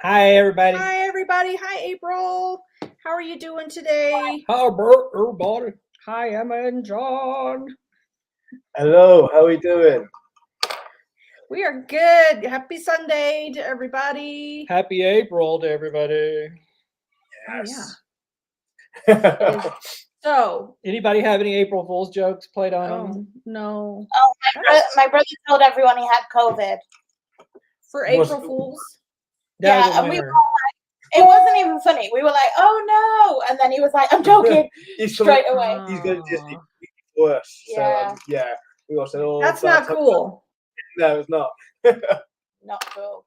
Hi, everybody. Hi, everybody. Hi, April. How are you doing today? Hi, Bert, everybody. Hi, Emma and John. Hello, how are we doing? We are good. Happy Sunday to everybody. Happy April to everybody. Yes. So, Anybody have any April Fool's jokes played on them? oh, no. Oh, my brother told everyone he had COVID. For April Fools? That was a and we winner. were like, it wasn't even funny. We were like, oh no. And then he was like, I'm joking. Straight away. He's going to Disney worse. Yeah. So, we all said, oh, That's not cool. No, it's not. Not cool.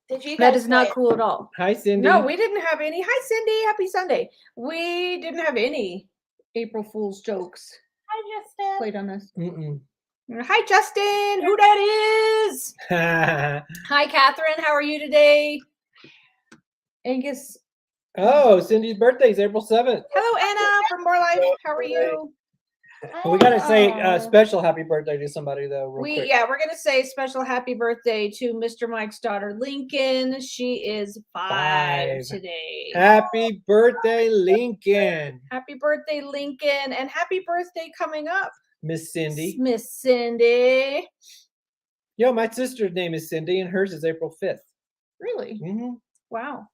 Did you guys That is not play it? cool at all. Hi, Cindy. No, we didn't have any. Hi, Cindy. Happy Sunday. We didn't have any April Fool's jokes Hi, Justin. played on us. Mm-mm. Hi, Justin. Who that is? Hi, Catherine. How are you today? Angus. Oh, Cindy's birthday is April 7th. Hello, Anna from More Life. How are you? We got to say Oh. a special happy birthday to somebody, though, real quick. We're gonna say special happy birthday to Mr. Mike's daughter Lincoln. She is 5 today. Happy birthday, Lincoln. Happy birthday, Lincoln, and happy birthday coming up, Miss Cindy. Miss Cindy. Yo, my sister's name is Cindy, and hers is April 5th. Really? Mm-hmm. Wow.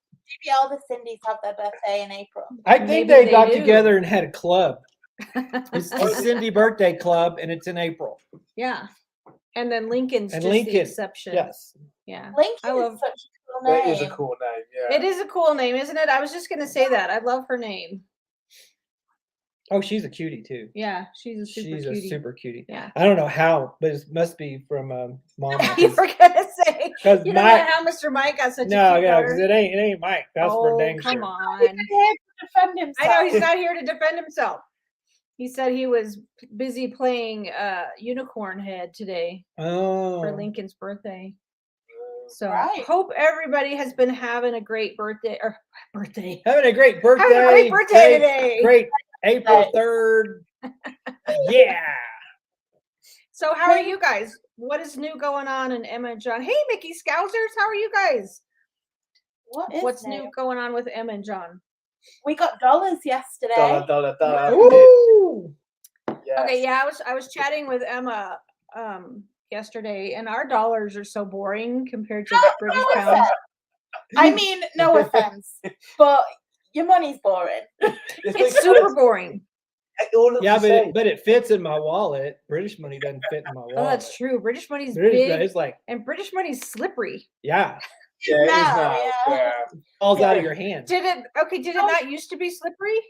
Maybe all the Cindy's have their birthday in April. I think Maybe they they got do. together and had a club. It's the Cindy birthday club, and it's in April. Yeah. And then Lincoln's And just Lincoln, the exception. Yes. Yeah. Lincoln I love. is such a cool name. That is a cool name, yeah. It is a cool name, isn't it? I was just gonna say that. I love her name. Oh, she's a cutie too. Yeah, she's a super She's cutie. a super cutie. Yeah. I don't know how, but it must be from mom. You were gonna say. Because You don't know how Mr. Mike got such a cute yeah, daughter. because it ain't Mike. That's for dang come sure. on. He's here to defend himself. I know he's not here to defend himself. He said he was busy playing Unicorn Head today Oh, for Lincoln's birthday. So Right. hope everybody has been having a great birthday. having a great birthday! Having a great birthday today. Great April 3rd. Yeah. So how are you guys? What is new going on in Emma and John? Hey, Mickey Scousers, how are you guys? What's new going on with Emma and John? We got dollars yesterday. Dollar. Ooh. Yes. Okay, yeah, I was chatting with Emma yesterday, and our dollars are so boring compared to the British pound. I mean, no offense, but your money's boring. It's super boring. Yeah, but it fits in my wallet. British money doesn't fit in my wallet. Oh, that's true. British money's British, big, it's like, and British money's slippery. yeah, Yeah, it is Now, now. yeah. falls out of your hand. Did it not used to be slippery?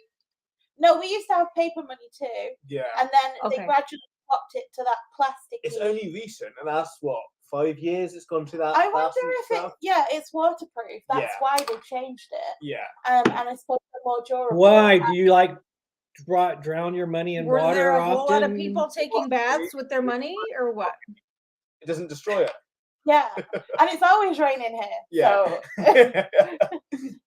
No, we used to have paper money too, Yeah. and then Okay. they gradually popped it to that plastic. It's only recent, and that's what, 5 years it's gone to that. I wonder plastic if stuff? it's waterproof. That's Yeah. why they changed it. Yeah. And I suppose they're more durable. Why do you like drown your money in Were water there a often? whole lot of people taking baths with their money, or what? It doesn't destroy it. Yeah, and it's always raining here. Yeah. So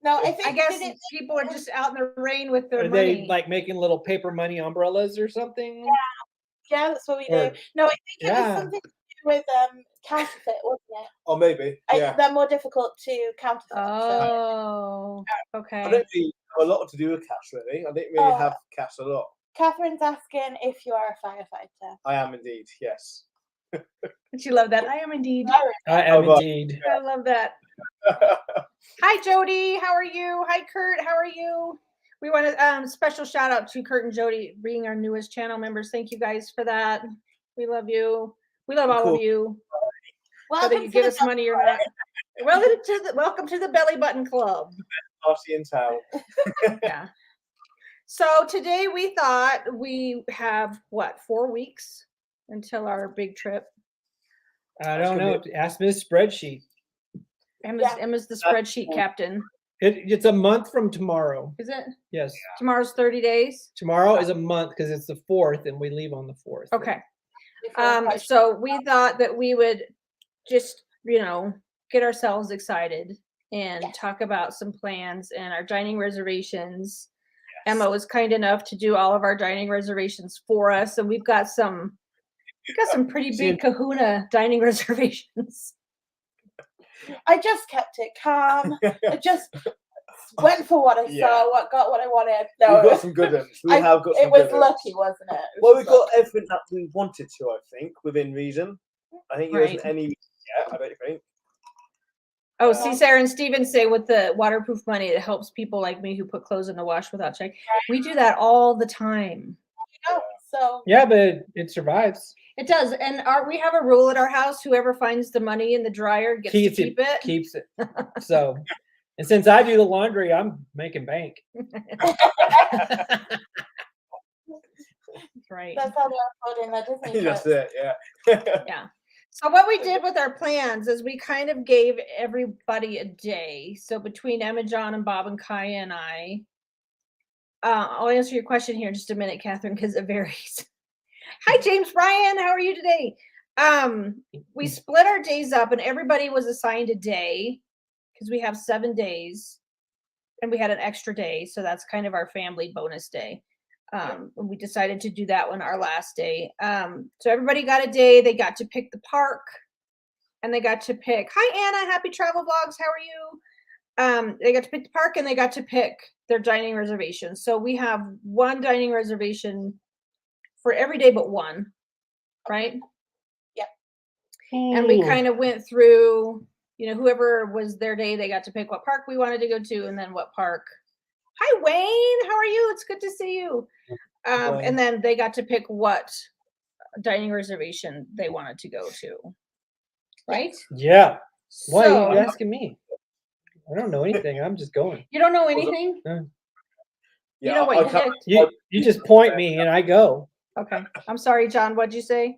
no, I think I guess people are just out in the rain with their Are money. they like making little paper money umbrellas or something? Yeah, that's what we Or- do. No, I think it Yeah. was something to do with counterfeit, wasn't it? Or maybe. Yeah. They're more difficult to counterfeit. so- Oh, I okay. don't really have a lot to do with cash, really. I didn't really Oh. have cash a lot. Catherine's asking if you are a firefighter. I am indeed, yes. She loved that. I am indeed. I am right. indeed. I love that. Hi, Jody. How are you? Hi, Kurt. How are you? We want to special shout out to Kurt and Jody being our newest channel members. Thank you guys for that. We love you. We love all Cool. of you, whether Welcome you to give the us money or not. Welcome to the Belly Button Club. Party in town. Yeah. So today we thought we have 4 weeks until our big trip. I don't know. Ask Miss Spreadsheet. Emma's the spreadsheet captain. It's a month from tomorrow. Is it? Yes. Tomorrow's 30 days. Tomorrow is a month because it's the 4th and we leave on the 4th. Okay. So we thought that we would just, get ourselves excited and talk about some plans and our dining reservations. Yes. Emma was kind enough to do all of our dining reservations for us, and we've got some pretty big kahuna dining reservations. I just kept it calm. I just went for what I saw, got what I wanted. No, We've got some good ones. We have got some it was good ones. lucky, wasn't it? Well, we got everything that we wanted to, I think, within reason. I think there Right. wasn't any yet, I don't think. Oh, see, Sarah and Steven say with the waterproof money, it helps people like me who put clothes in the wash without checking. We do that all the time. So Yeah, but it survives. It does. And we have a rule at our house, whoever finds the money in the dryer gets to keep it. Keeps it. So, and since I do the laundry, I'm making bank. Right. that's how they're uploading their Disney. That's clips. it, yeah. Yeah. So what we did with our plans is we kind of gave everybody a day. So between Emma, John, and Bob, and Kaya, and I, I'll answer your question here in just a minute, Catherine, because it varies. Hi, James Bryan. How are you today? We split our days up, and everybody was assigned a day because we have 7 days, and we had an extra day, so that's kind of our family bonus day. And we decided to do that one our last day. So everybody got a day. They got to pick the park, and they got to pick. Hi, Anna. Happy travel vlogs. How are you? They got to pick the park, and they got to pick their dining reservation. So we have one dining reservation for every day but one, right? Yeah. And we kind of went through, whoever was their day, they got to pick what park we wanted to go to, and then what park. Hi, Wayne. How are you? It's good to see you. And then they got to pick what dining reservation they wanted to go to. Right? Yeah. Why So, are you asking me? I don't know anything. I'm just going. you don't know anything? You know what you did? You just point me and I go. Okay. I'm sorry, John. What'd you say?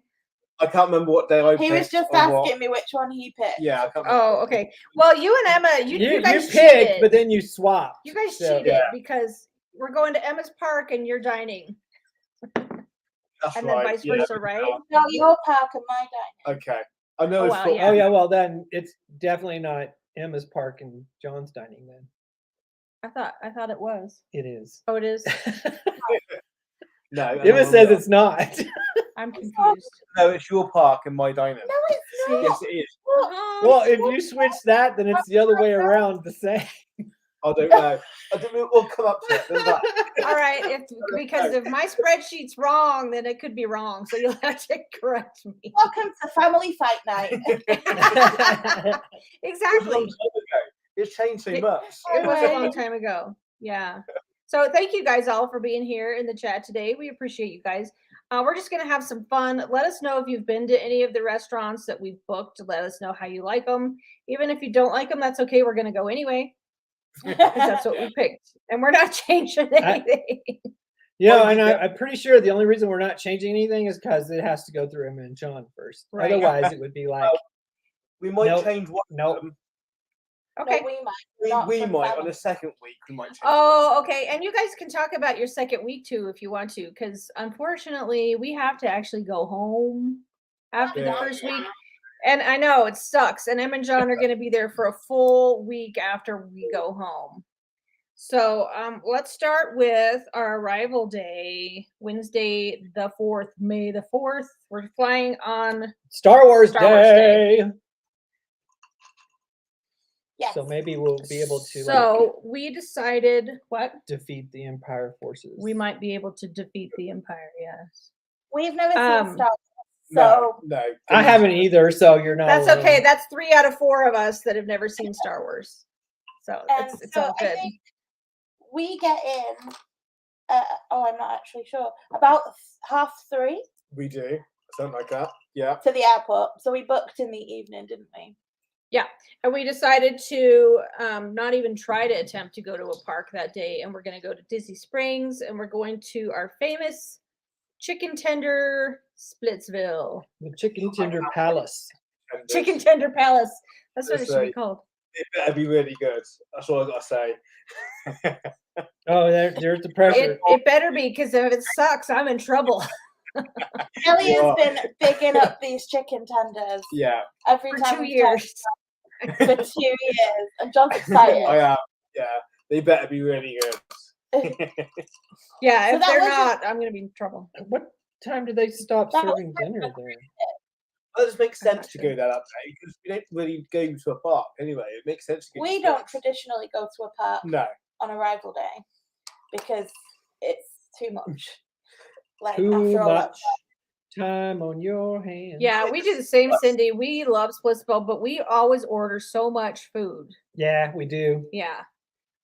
I can't remember what day I He was just asking me which one he picked. Yeah, I can't remember. Oh, okay. Well, you and Emma, you guys picked, cheated. but then you swapped. You guys So- cheated because we're going to Emma's park and you're dining. That's And right. then vice versa, right? No, your park and my dining. Okay. I know Oh, it's wow, for- yeah. Oh yeah, well then it's definitely not Emma's park and John's dining then. I thought it was. It is. Oh, it is. No, Emma says it's not. I'm confused. No, it's your park and my dining. No, it's not. Yes, it is. Well, if you switch that, then it's the other way around the same. I don't know. I don't know. We'll come up to it. Then that. All right, because if my spreadsheet's wrong, then it could be wrong. So you'll have to correct me. Welcome to Family Fight Night. Exactly. It's changed so much. It was a long time ago. Yeah. So thank you guys all for being here in the chat today. We appreciate you guys. We're just going to have some fun. Let us know if you've been to any of the restaurants that we've booked. Let us know how you like them. Even if you don't like them, that's okay. We're going to go anyway. Because that's what we picked. And we're not changing anything. Yeah, and I'm pretty sure the only reason we're not changing anything is because it has to go through Emma and John first. Right. Otherwise, it would be like, We might Nope. change one. nope. Okay. No, we might. We Not might from on the second week. We might change. Oh, okay. And you guys can talk about your second week too if you want to, because unfortunately we have to actually go home after the Yeah. first week. And I know it sucks. And Em and John are going to be there for a full week after we go home. So let's start with our arrival day, Wednesday the 4th, May the 4th. We're flying on. Star Wars Star Wars Day. Yes. So maybe we'll be able to So we decided what? defeat the Empire forces. We might be able to defeat the Empire, yes. We've never seen Um, Star Wars, so No. I haven't either, so you're not. That's alone. okay. That's 3 out of 4 of us that have never seen Star Wars. So it's so all I good. think we get in. I'm not actually sure. About 3:30 We do something like that. Yeah. to the airport. So we booked in the evening, didn't we? And we decided to not even try to attempt to go to a park that day. And we're going to go to Disney Springs and we're going to our famous chicken tender Splitsville. The Chicken Tender Palace. And Chicken tender palace. That's what it That's should be right. called. It better be really good. That's all I gotta say. Oh, there's the pressure. It better be, because if it sucks, I'm in trouble. Ellie has Yeah. been bigging up these chicken tenders Yeah, every For time 2 we've tried years. for 2 years, and John's excited. I am. Yeah, they better be really good. Yeah, So if that they're wasn't- not, I'm going to be in trouble. What time do they stop That was serving dinner there? That just makes sense to go there that day because we don't really go to a park anyway. It makes sense to go. We to don't snacks. traditionally go to a park No. on arrival day because it's too much. Like Too after all that much time on your hands. Yeah, we do the same, Cindy. We love Splitsville, but we always order so much food. Yeah, we do. Yeah.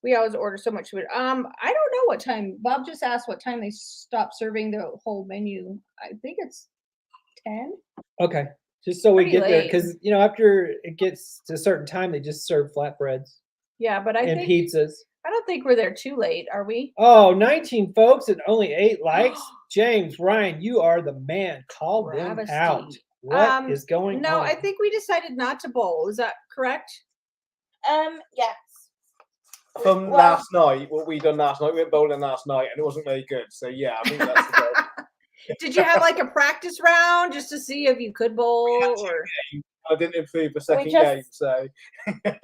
We always order so much food. I don't know what time. Bob just asked what time they stop serving the whole menu. I think it's 10. Okay. Just so we Pretty get there, late. because after it gets to a certain time, they just serve flatbreads Yeah, but I and think pizzas. I don't think we're there too late, are we? Oh, 19 folks and only 8 likes. James, Ryan, you are the man. Call them Travesty. out. What is going No, on? I think we decided not to bowl. Is that correct? Yes. From Well- last night, what we done last night, we went bowling last night and it wasn't very good. So yeah, I think that's the goal. Did you have like a practice round just to see if you could bowl or I didn't improve the second just- game, so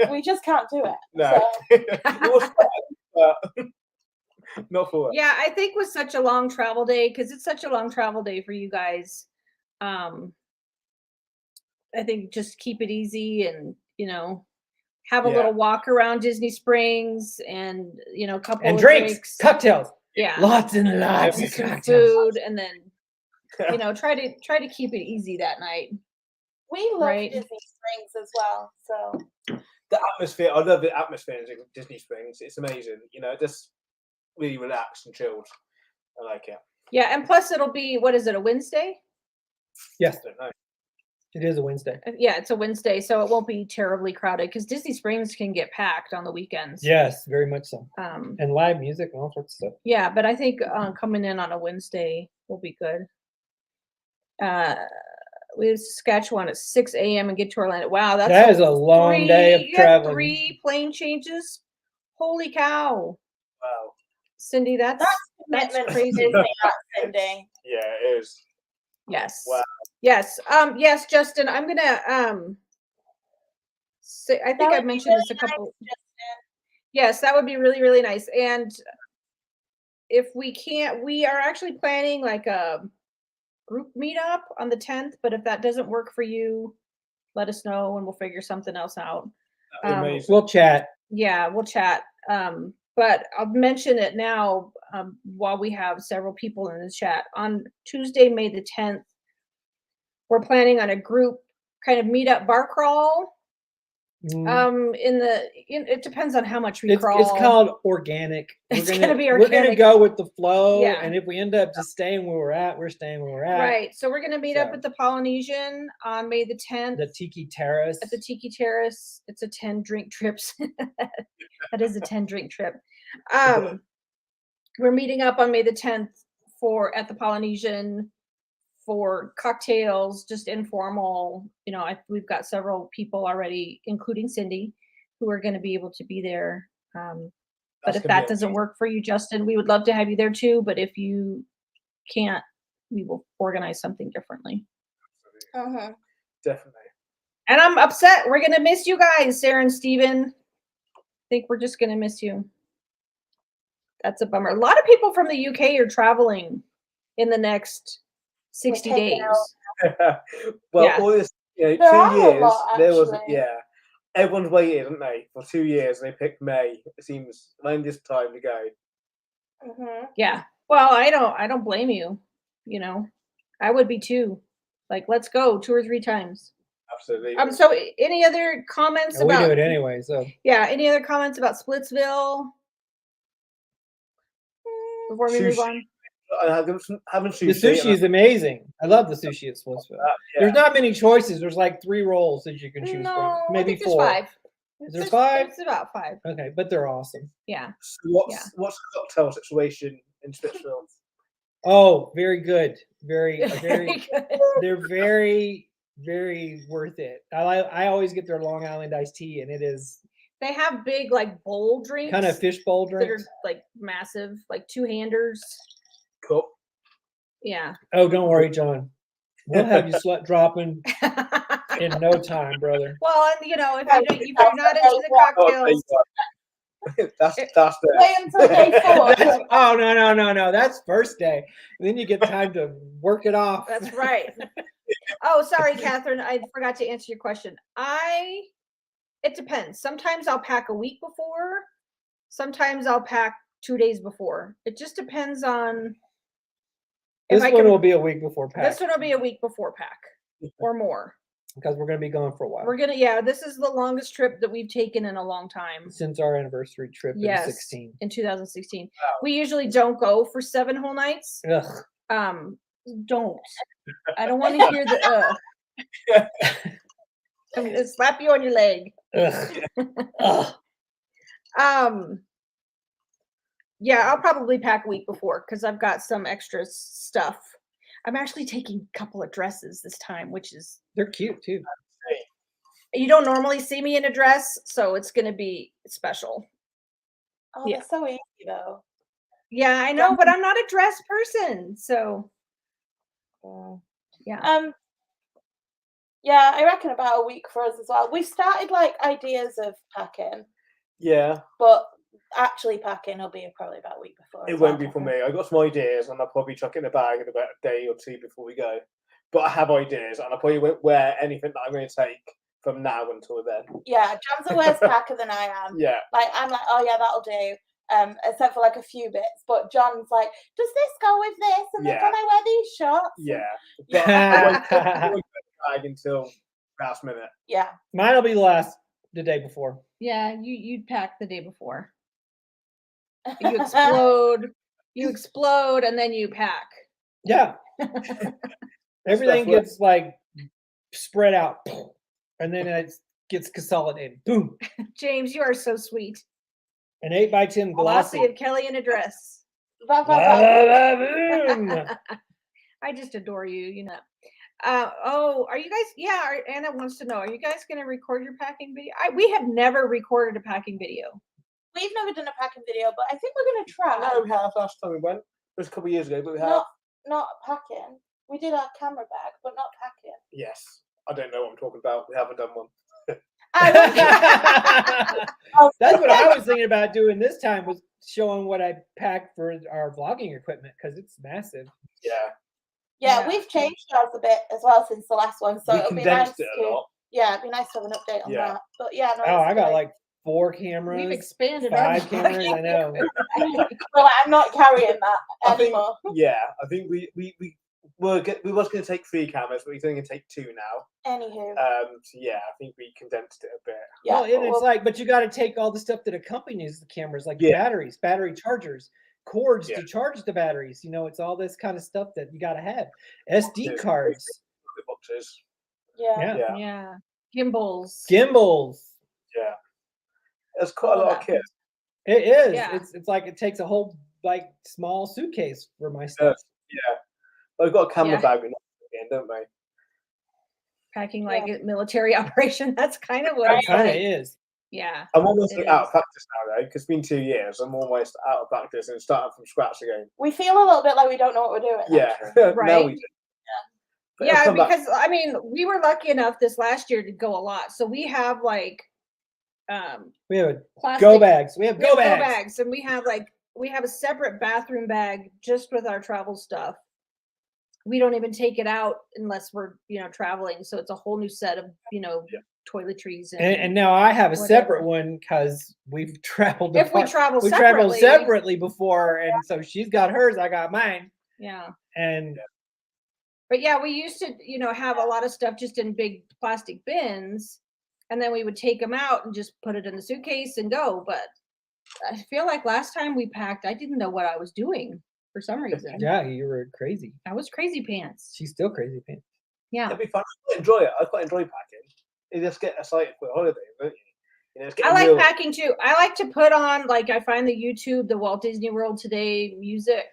We just can't do it. no. So, It was fun, but not for us. Yeah, I think with such a long travel day, because it's such a long travel day for you guys, I think just keep it easy and have a Yeah. little walk around Disney Springs and a couple and of drinks, cocktails, Yeah. lots and lots and of some cocktails. food, and then try to keep it easy that night. we love Right. Disney Springs as well. So The atmosphere, I love the atmosphere in Disney Springs. It's amazing. Just really relaxed and chilled. I like it. Yeah, and plus it'll be, what is it, a Wednesday? Yes, I don't know. it is a Wednesday. Yeah, it's a Wednesday, so it won't be terribly crowded because Disney Springs can get packed on the weekends. Yes, very much so. Um, And live music and all sorts of stuff. yeah, but I think coming in on a Wednesday will be good. We have Saskatchewan at 6 a.m. and get to Orlando. Wow, That is a long day of you have traveling. 3 plane changes. Holy cow, Wow. Cindy, that's commitment crazy. to Disney, that Cindy. Yeah, it is. Yes. Wow. Yes. Yes, Justin, I'm gonna say, I think That I would be mentioned this a really nice, couple. Justin. Yes, that would be really, really nice. And if we can't, we are actually planning like a group meetup on the 10th, but if that doesn't work for you, let us know and we'll figure something else out. That'd be amazing. We'll chat. Yeah, we'll chat. But I'll mention it now while we have several people in the chat. On Tuesday, May the 10th, we're planning on a group kind of meetup bar crawl. It depends on how much we It's crawl. called organic. It's gonna be We're gonna organic. go with the flow, Yeah. and if we end up just staying where we're at, we're staying where we're at. Right. So we're gonna meet up So- at the Polynesian on May the 10th. The Tiki Terrace. At the Tiki Terrace. It's a 10 drink trip. That is a 10 drink trip. We're meeting up on May the 10th at the Polynesian for cocktails, just informal. We've got several people already, including Cindy, who are going to be able to be there. But That's if gonna be that doesn't amazing. work for you, Justin, we would love to have you there too. But if you can't, we will organize something differently. Mhm. Definitely. And I'm upset. We're gonna miss you guys, Sarah and Steven. I think we're just gonna miss you. That's a bummer. A lot of people from the UK are traveling in the next 60 taking days. out- Well, Yeah. all this, There 2 are a years, lot, there was, actually. yeah. Everyone's waited, haven't they, for 2 years, and they picked May. It seems around this time to go. Mhm. Yeah. Well, I don't blame you. I would be too. Like, let's go 2 or 3 times. Absolutely. So any other comments And we about do it anyway, so any other comments about Splitsville before we move Sushi. on? I having sushi. the sushi is amazing. I love the sushi at Splitsville. yeah. There's not many choices. There's like 3 rolls that you can choose No, from. I Maybe think there's 4. 5. Is there 5? It's about 5. Okay, but they're awesome. Yeah. So what's the cocktail situation in Splitsville? Oh, very good. Very, very. good. They're very, very worth it. I always get their Long Island iced tea, and it is They have big like bowl drinks. kind of fishbowl that are drinks. like massive, like 2-handers. Cool. Yeah. Oh, don't worry, John. We'll have you slut dropping in no time, brother. Well, and if you're not into the cocktails, That's Wait until day 4. Oh no. That's first day. And then you get time to work it off. that's right. Oh, sorry, Catherine. I forgot to answer your question. It depends. Sometimes I'll pack a week before. Sometimes I'll pack 2 days before. It just depends on. This one will be a week before pack. This one will be a week before pack or more. Because we're going to be gone for a while. This is the longest trip that we've taken in a long time. Since our anniversary trip in 2016. In 2016. Wow. We usually don't go for 7 whole nights. Ugh. Don't. I don't want to hear the I'm going to slap you on your leg. Ugh. Ugh. Yeah, I'll probably pack a week before because I've got some extra stuff. I'm actually taking a couple of dresses this time, which is They're cute too. You don't normally see me in a dress, so it's going to be special. Oh, Yeah. that's so easy though. Yeah, I know, but I'm not a dress person, so yeah. Yeah, I reckon about a week for us as well. We've started like ideas of packing, Yeah, but actually packing will be probably about a week before. it as won't well. be for me. I've got some ideas, and I'll probably chuck it in the bag in about a day or two before we go. But I have ideas, and I probably won't wear anything that I'm going to take from now until then. Yeah, John's a worse packer than I am. Yeah, Like I'm like, oh yeah, that'll do. Except for like a few bits. But John's like, does this go with this? And then Yeah. can I wear these shorts? yeah. Yeah. But I won't put the bag until last minute. Yeah. Mine will be the day before. Yeah, you'd pack the day before. You explode, and then you pack. Yeah. Everything Stuff gets like spread out, and then it gets consolidated. Boom. James, you are so sweet. An 8x10 glossy. Glossy of Kelly in a dress. La, la, la, boom. I just adore you, you know. Are you guys? Yeah, Anna wants to know. Are you guys going to record your packing video? We have never recorded a packing video. We've never done a packing video, but I think we're gonna try. No, we have last time we went. It was a couple of years ago, but we have. Not packing. We did our camera bag, but not packing. Yes. I don't know what I'm talking about. We haven't done one. That's what I was thinking about doing this time, was showing what I packed for our vlogging equipment, because it's massive. Yeah. Yeah, we've changed ours a bit as well since the last one, so We it'll be nice condensed it a lot. Yeah, it'd be nice to have an update on Yeah. that. But yeah, no, Oh, I got great. like 4 cameras. We've expanded our 5 cameras, I know. Well, I'm not carrying that I think- anymore. Yeah, I think we was going to take 3 cameras, but we're going to take 2 now. Anywho. So yeah, I think we condensed it a bit. Yeah, Well, and it's like, but you got to take all the stuff that accompanies the cameras, like Yeah. batteries, battery chargers, cords Yeah. to charge the batteries. You know, it's all this kind of stuff that you got to have. SD cards. The boxes. Yeah. Yeah. Yeah. Gimbals. Gimbals. Yeah. There's quite a lot of kit. It is. Yeah. It's like it takes a whole like small suitcase for my stuff. Yeah. We've got a camera Yeah. bag again, don't we? Packing like a military operation. That's kind of what It it's kind of like. is. Yeah. I'm almost It out is. of practice now, though, because it's been 2 years. I'm almost out of practice and starting from scratch again. We feel a little bit like we don't know what we're doing. Yeah. actually. Now Right. we do. But it'll Yeah, come back. because I mean, we were lucky enough this last year to go a lot. So we have like We have plastic go bags. We have we go have bags. and we have a separate bathroom bag just with our travel stuff. We don't even take it out unless we're, traveling. So it's a whole new set of, toiletries And now I have a whatever. separate one because we've traveled. if we apart. travel we separately. traveled separately before, and so she's got hers, I got mine, Yeah. and But yeah, we used to, have a lot of stuff just in big plastic bins, and then we would take them out and just put it in the suitcase and go. But I feel like last time we packed, I didn't know what I was doing for some reason. yeah, you were crazy. I was crazy pants. She's still crazy pants. Yeah. It'll be fun. I quite enjoy it. I quite enjoy packing. You just get excited for a holiday, don't you? It's I getting like real. packing too. I like to put on, like, I find the Walt Disney World Today music,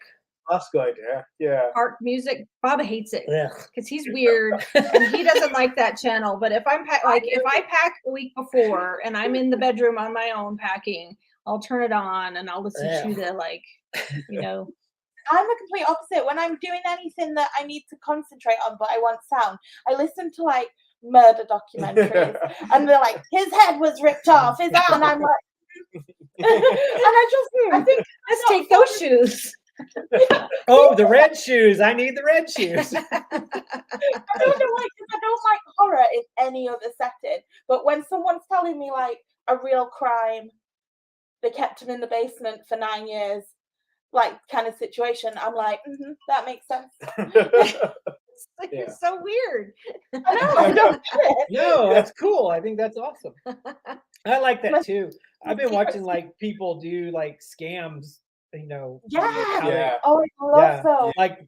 That's a good idea. Yeah. park music. Bob hates it Ugh. because he's weird and he doesn't like that channel. But if if I pack a week before and I'm in the bedroom on my own packing, I'll turn it on and I'll listen to the I'm the complete opposite. When I'm doing anything that I need to concentrate on, but I want sound, I listen to like murder documentaries, and they're like, his head was ripped off, his arm, and I'm like, and I think let's take those shoes. Oh, the red shoes. I need the red shoes. I don't know why, because I don't like horror in any other setting. But when someone's telling me like a real crime, they kept him in the basement for 9 years, like kind of situation, I'm like, that makes sense. It's so weird. I know, I don't get it. No, that's cool. I think that's awesome. I like that Let's- too. I've been watching like people do like scams, you know. Yeah. how they- Yeah. Oh, I love Yeah. those. like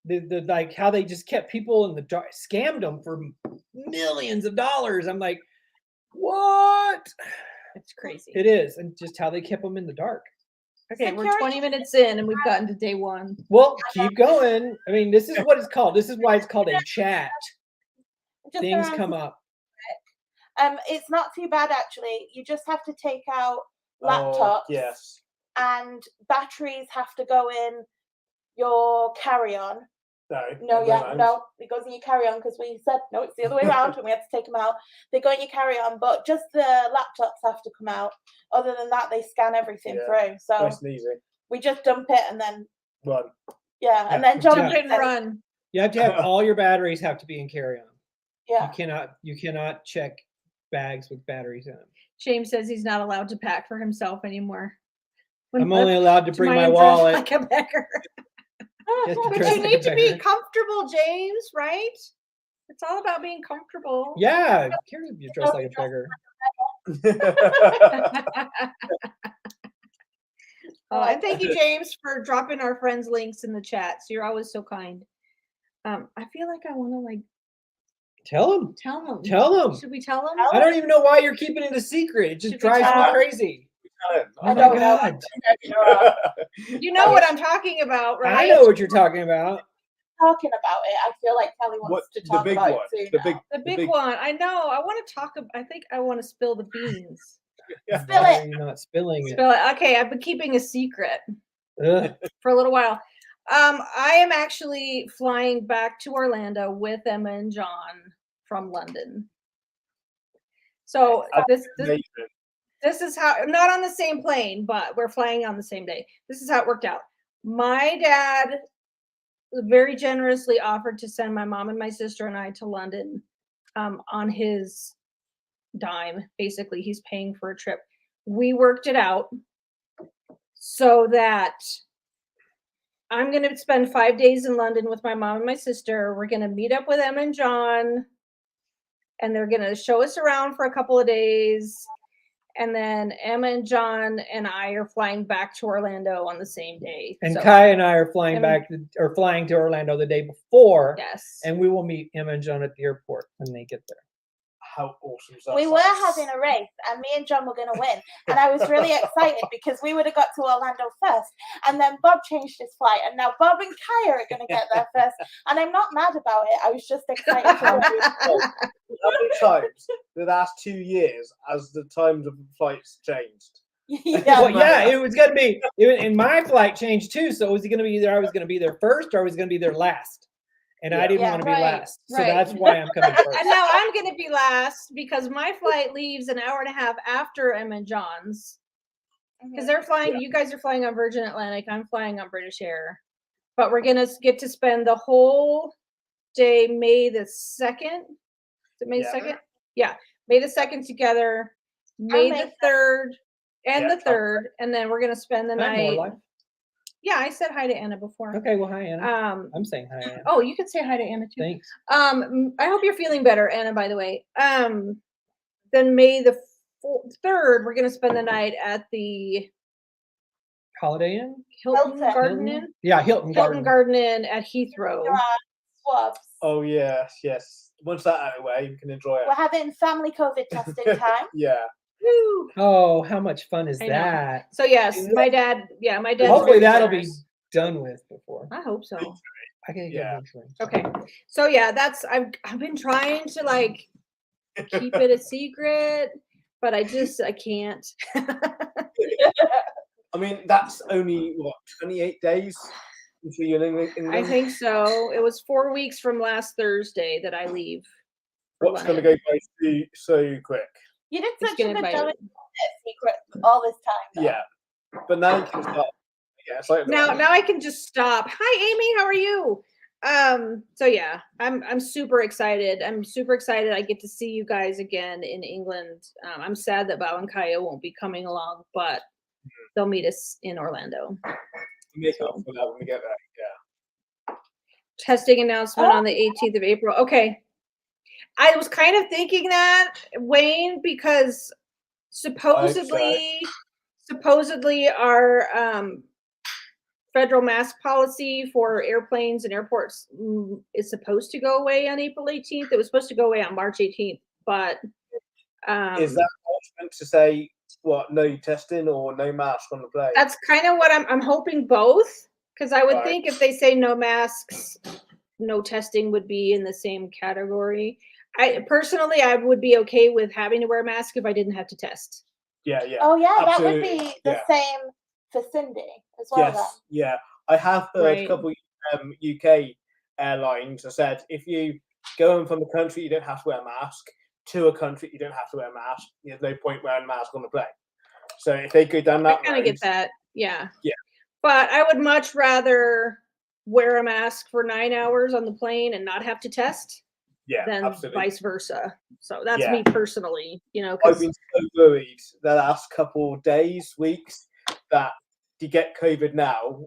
the like how they just kept people in the dark, scammed them for millions of dollars. I'm like, what? It's crazy. It is, and just how they kept them in the dark. Okay, we're Security 20 minutes in and we've gotten to day 1. Well, keep going. I mean, this is what it's called. This is why it's called a chat. Just Things around come to- up. It's not too bad actually. You just have to take out Oh, laptops, yes. and batteries have to go in your carry-on. No, I yeah, don't. no, it goes in your carry-on because we said no, it's the other way around, and we had to take them out. They go in your carry-on, but just the laptops have to come out. Other than that, they scan everything Yeah. through. So Nice and easy. we just dump it and then Run. and then John Jump Yeah. and run. You have to have all your batteries have to be in carry-on. Yeah, You cannot check bags with batteries in them. James says he's not allowed to pack for himself anymore. I'm only allowed to bring my dress wallet. like a beggar. Just to But dress you like a need to be beggar. comfortable, James, right? It's all about being comfortable. Yeah, who cares if you dress like a beggar? And thank you, James, for dropping our friends' links in the chat. So you're always so kind. I feel like I want to like Tell them. tell them. Tell them. Should we tell them? I don't even know why you're keeping it a secret. It just Should we drives me tell 'em? crazy. I Oh my don't know. God. You know what I'm talking about, right? I know what you're talking about. Talking about it, I feel like Kelly wants What- to the talk big about one, it too. the now. big- The big one. I know. I want to talk. I think I want to spill the beans. Spill Why it. are you not spilling it? Spill it. Okay, I've been keeping a secret Ugh. for a little while. I am actually flying back to Orlando with Emma and John from London. So Amazing. this is how, not on the same plane, but we're flying on the same day. This is how it worked out. My dad very generously offered to send my mom and my sister and I to London on his dime. Basically, he's paying for a trip. We worked it out so that I'm going to spend 5 days in London with my mom and my sister. We're going to meet up with Emma and John, and they're going to show us around for a couple of days. And then Emma and John and I are flying back to Orlando on the same day. And So, Kai and I are flying Emma- back flying to Orlando the day before, yes. and we will meet Emma and John at the airport when they get there. How awesome is that? We were having a race, and me and John were going to win. And I was really excited because we would have got to Orlando first. And then Bob changed his flight, and now Bob and Kai are going to get there first. And I'm not mad about it. I was just excited. How many times the last 2 years as the times of the flights changed? Well, Yeah. yeah, it was gonna be. And my flight changed too. So was it gonna be either I was gonna be there first or I was gonna be there last, and I Yeah. didn't Yeah, want to be right, last. So right. that's why I'm coming first. And now I'm going to be last because my flight leaves an hour and a half after Emma and John's. Because they're flying, you guys are flying on Virgin Atlantic, I'm flying on British Air. But we're going to get to spend the whole day, May the 2nd. Is it May the Yeah. 2nd? Yeah, May the 2nd together, May May the 3rd, and Yeah, the 3rd. And then we're going to spend the Hi, more night. life. Yeah, I said hi to Anna before. Okay, well, hi Anna. I'm saying hi, Anna. Oh, you can say hi to Anna too. Thanks. I hope you're feeling better, Anna, by the way. Then May the 3rd, we're going to spend the night at the Holiday Inn. Hilton Hilton. Garden Inn. Yeah, Hilton Hilton Garden. Garden Inn at Heathrow. Swabs. Oh yes, yes. Once that out of the way, you can enjoy it. We're having family COVID testing time. Yeah. Woo. Oh, how much fun is I know. that? So yes, my dad. Yeah, my dad. Hopefully that'll be done with before. I hope so. I can get Yeah. eventually. Okay. So yeah, that's I've been trying to like keep it a secret, but I can't. I mean, that's only what 28 days until you're in England. I think so. It was 4 weeks from last Thursday that I leave. for What's going to London. go by so quick? You did It's such a gonna good bite job me. at keeping it secret all this time. though. Yeah, but now you can start Yeah, it's like now I can just stop. Hi, Amy. How are you? So yeah, I'm super excited. I'm super excited. I get to see you guys again in England. I'm sad that Bao and Kaya won't be coming along, but they'll meet us in Orlando. make up for that when we get there. Yeah. Testing announcement on the 18th of April. Okay. I was kind of thinking that, Wayne, because supposedly our federal mask policy for airplanes and airports is supposed to go away on April 18th. It was supposed to go away on March 18th, but Is that meant to say what? No testing or no mask on the plane? that's kind of what I'm hoping both, because I would think if they say no masks, no testing would be in the same category. I personally would be okay with having to wear a mask if I didn't have to test. Yeah, yeah. Oh yeah, Absolutely. that would be the same for Cindy as well. Yes, Then. yeah. I have heard a couple UK airlines have said if you go in from a country you don't have to wear a mask, to a country you don't have to wear a mask. There's no point wearing a mask on the plane. So if they go down that I kind of get that. Yeah. Yeah. But I would much rather wear a mask for 9 hours on the plane and not have to test than vice versa. So that's me personally, you know. I've been so worried the last couple of days, weeks, that to get COVID now,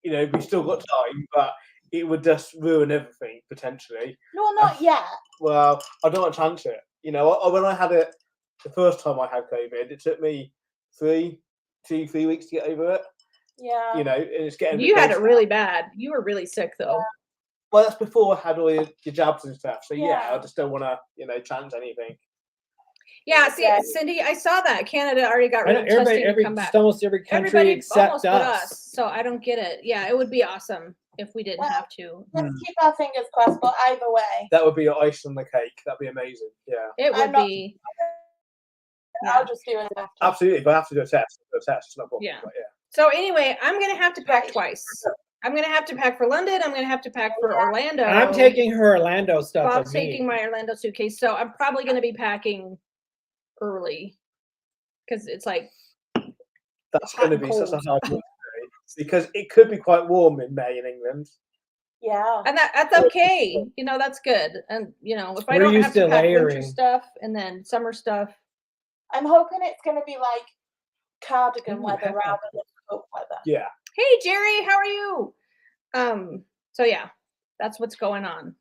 you know, we've still got time, but it would just ruin everything potentially. No, not yet. Well, I don't want to chance it. You know, when I had it the first time I had COVID, it took me 3 weeks to get over it. Yeah. You know, and it's getting. You had it really bad. You were really sick though. Yeah. Well, that's before I had all your jabs and stuff. So I just don't want to, you know, chance anything. Yeah, see, Cindy, I saw that Canada already got rid of testing to come back. Almost every country except us. So I don't get it. Yeah, it would be awesome if we didn't have to. Let's keep our fingers crossed. But either way, that would be your ice on the cake. That'd be amazing. Yeah, it would be. I'll just do it after. Absolutely, if I have to do a test, It's no problem. Yeah. But So anyway, I'm gonna have to pack twice. I'm gonna have to pack for London. I'm gonna have to pack for Orlando. I'm taking her Orlando stuff. Bob's taking my Orlando suitcase, so I'm probably gonna be packing early because it's like that's going to be such a hard one because it could be quite warm in May in England. Yeah, and that's okay. You know, that's good. And you know, if I don't have to pack winter stuff and then summer stuff, I'm hoping it's going to be like cardigan weather rather than coat weather. Yeah. Hey Jerry, how are you? So yeah, that's what's going on.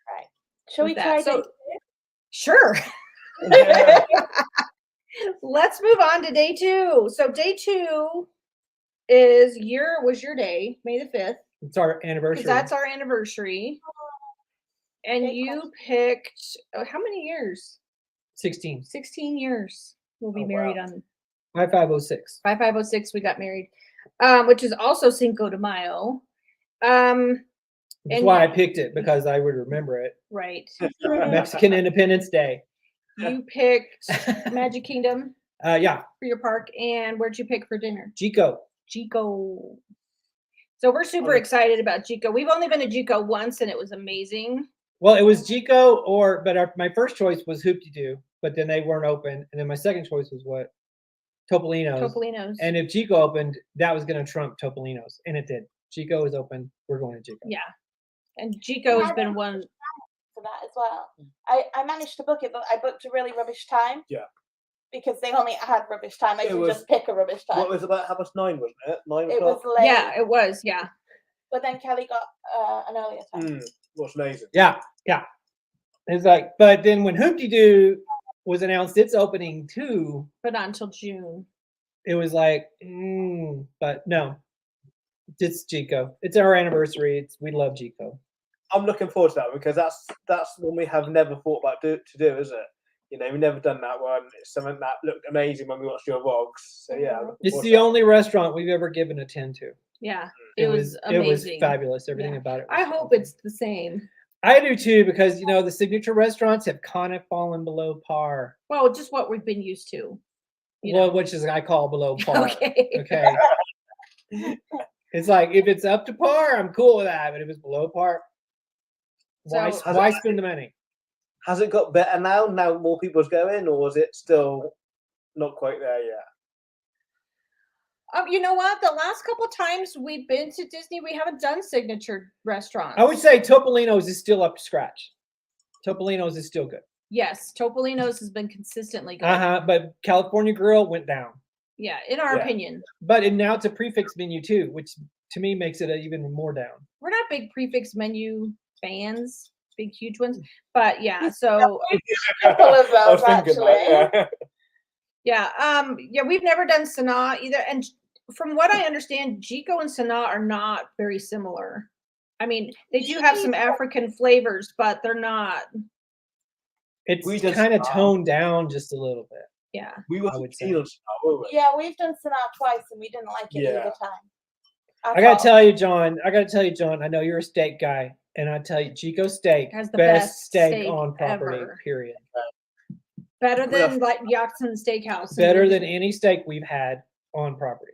Right. Shall we try day 2? Sure. Let's move on to day 2. So day 2 was your day, May the 5th. It's our anniversary. That's our anniversary. And you picked how many years? 16. 16 years. We'll be married on 5506. 5506 we got married. Which is also Cinco de Mayo. That's why I picked it, because I would remember it. Right. Mexican Independence Day. You picked Magic Kingdom. Yeah. For your park. And where'd you pick for dinner? Chico. So we're super excited about Chico. We've only been to Chico once, and it was amazing. Well, it was Chico, my first choice was Hoop-de-Doo, but then they weren't open. And then my second choice was what? Topolino's. And if Chico opened, that was going to trump Topolino's, and it did. Chico is open. We're going to Chico. Yeah, and Chico has been one for that as well. I managed to book it, but I booked a really rubbish time. Yeah. Because they only had rubbish time. I could just pick a rubbish time. What was about 9:30, wasn't it? 9 It o'clock. was late. Yeah, it was. Yeah. But then Kelly got an earlier time. Was amazing. Yeah. It's like, but then when Hoop-de-Doo was announced its opening too, but not until June. It was like, but no, it's Chico. It's our anniversary. We love Chico. I'm looking forward to that because that's one we have never thought about to do, is it? You know, we've never done that one. It's something that looked amazing when we watched your vlogs. So yeah, it's the only restaurant we've ever given a 10 to. Yeah, it was amazing. It was fabulous. Everything about it. I hope it's the same. I do too, because the signature restaurants have kind of fallen below par. Well, just what we've been used to. Which is I call below par. Okay. It's like if it's up to par, I'm cool with that. But if it's below par, why spend the money? Has it got better now? Now more people's going, or is it still not quite there yet? You know what? The last couple times we've been to Disney, we haven't done signature restaurants. I would say Topolino's is still up to scratch. Topolino's is still good. Yes, Topolino's has been consistently good. But California Grill went down. Yeah, in our opinion. But now it's a prefix menu too, which to me makes it even more down. We're not big prefix menu fans, big huge ones, but yeah. So couple of those actually. Yeah, we've never done Sanaa either, and from what I understand, Jiko and Sanaa are not very similar. I mean, they do have some African flavors, but they're not. It's kind of toned down just a little bit. Yeah, I would say. Yeah, we've done Sanaa twice, and we didn't like it either time. I gotta tell you, John. I know you're a steak guy, and I tell you, Jiko Steak has the best steak on property. Ever. Period. Better than like Yachtin Steakhouse. Better than any steak we've had on property.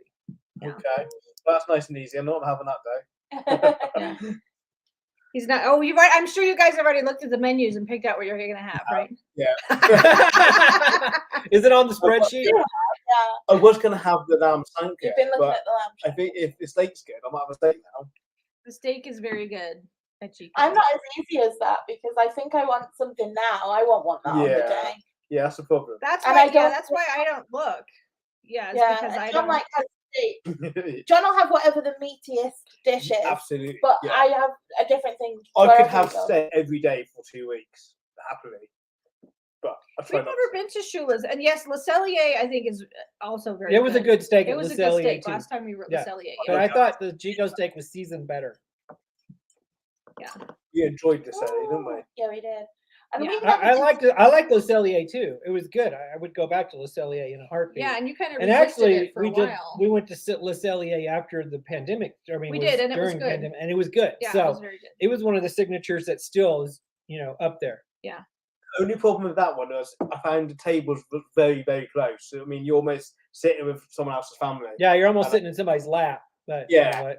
Yeah. Okay, that's nice and easy. I'm not having that day. Yeah. He's not. Oh, you're right. I'm sure you guys have already looked at the menus and picked out what you're going to have, right? Yeah. Is it on the spreadsheet? Yeah. I was going to have the lamb sanka. You've been looking at the lamb. I think if the steak's good, I might have a steak now. The steak is very good at Chico. I'm not as easy as that because I think I want something now. I won't want that on the day. Yeah, that's the problem. That's why. That's why I don't look. Yeah, it's because I don't like steak. John will have whatever the meatiest dish is. Absolutely. But I have a different thing. I could have steak every day for 2 weeks, happily. But we've never been to Shula's, and yes, Le Cellier I think is also very. It was a good steak. It was a good steak last time we were at Le Cellier. But I thought the Jiko steak was seasoned better. Yeah. We enjoyed Le Cellier, didn't we? Yeah, we did. And I liked it. I liked Le Cellier too. It was good. I would go back to Le Cellier in a heartbeat. Yeah, and you kind of actually it for a while. We went to Le Cellier after the pandemic. I mean, we did, and it was good. Pandemic, and it was good. Yeah, so it was very good. It was one of the signatures that still is, up there. Yeah. The only problem with that one was I found the tables were very, very close. So, I mean, you're almost sitting with someone else's family. Yeah, you're almost sitting in somebody's lap. But yeah. I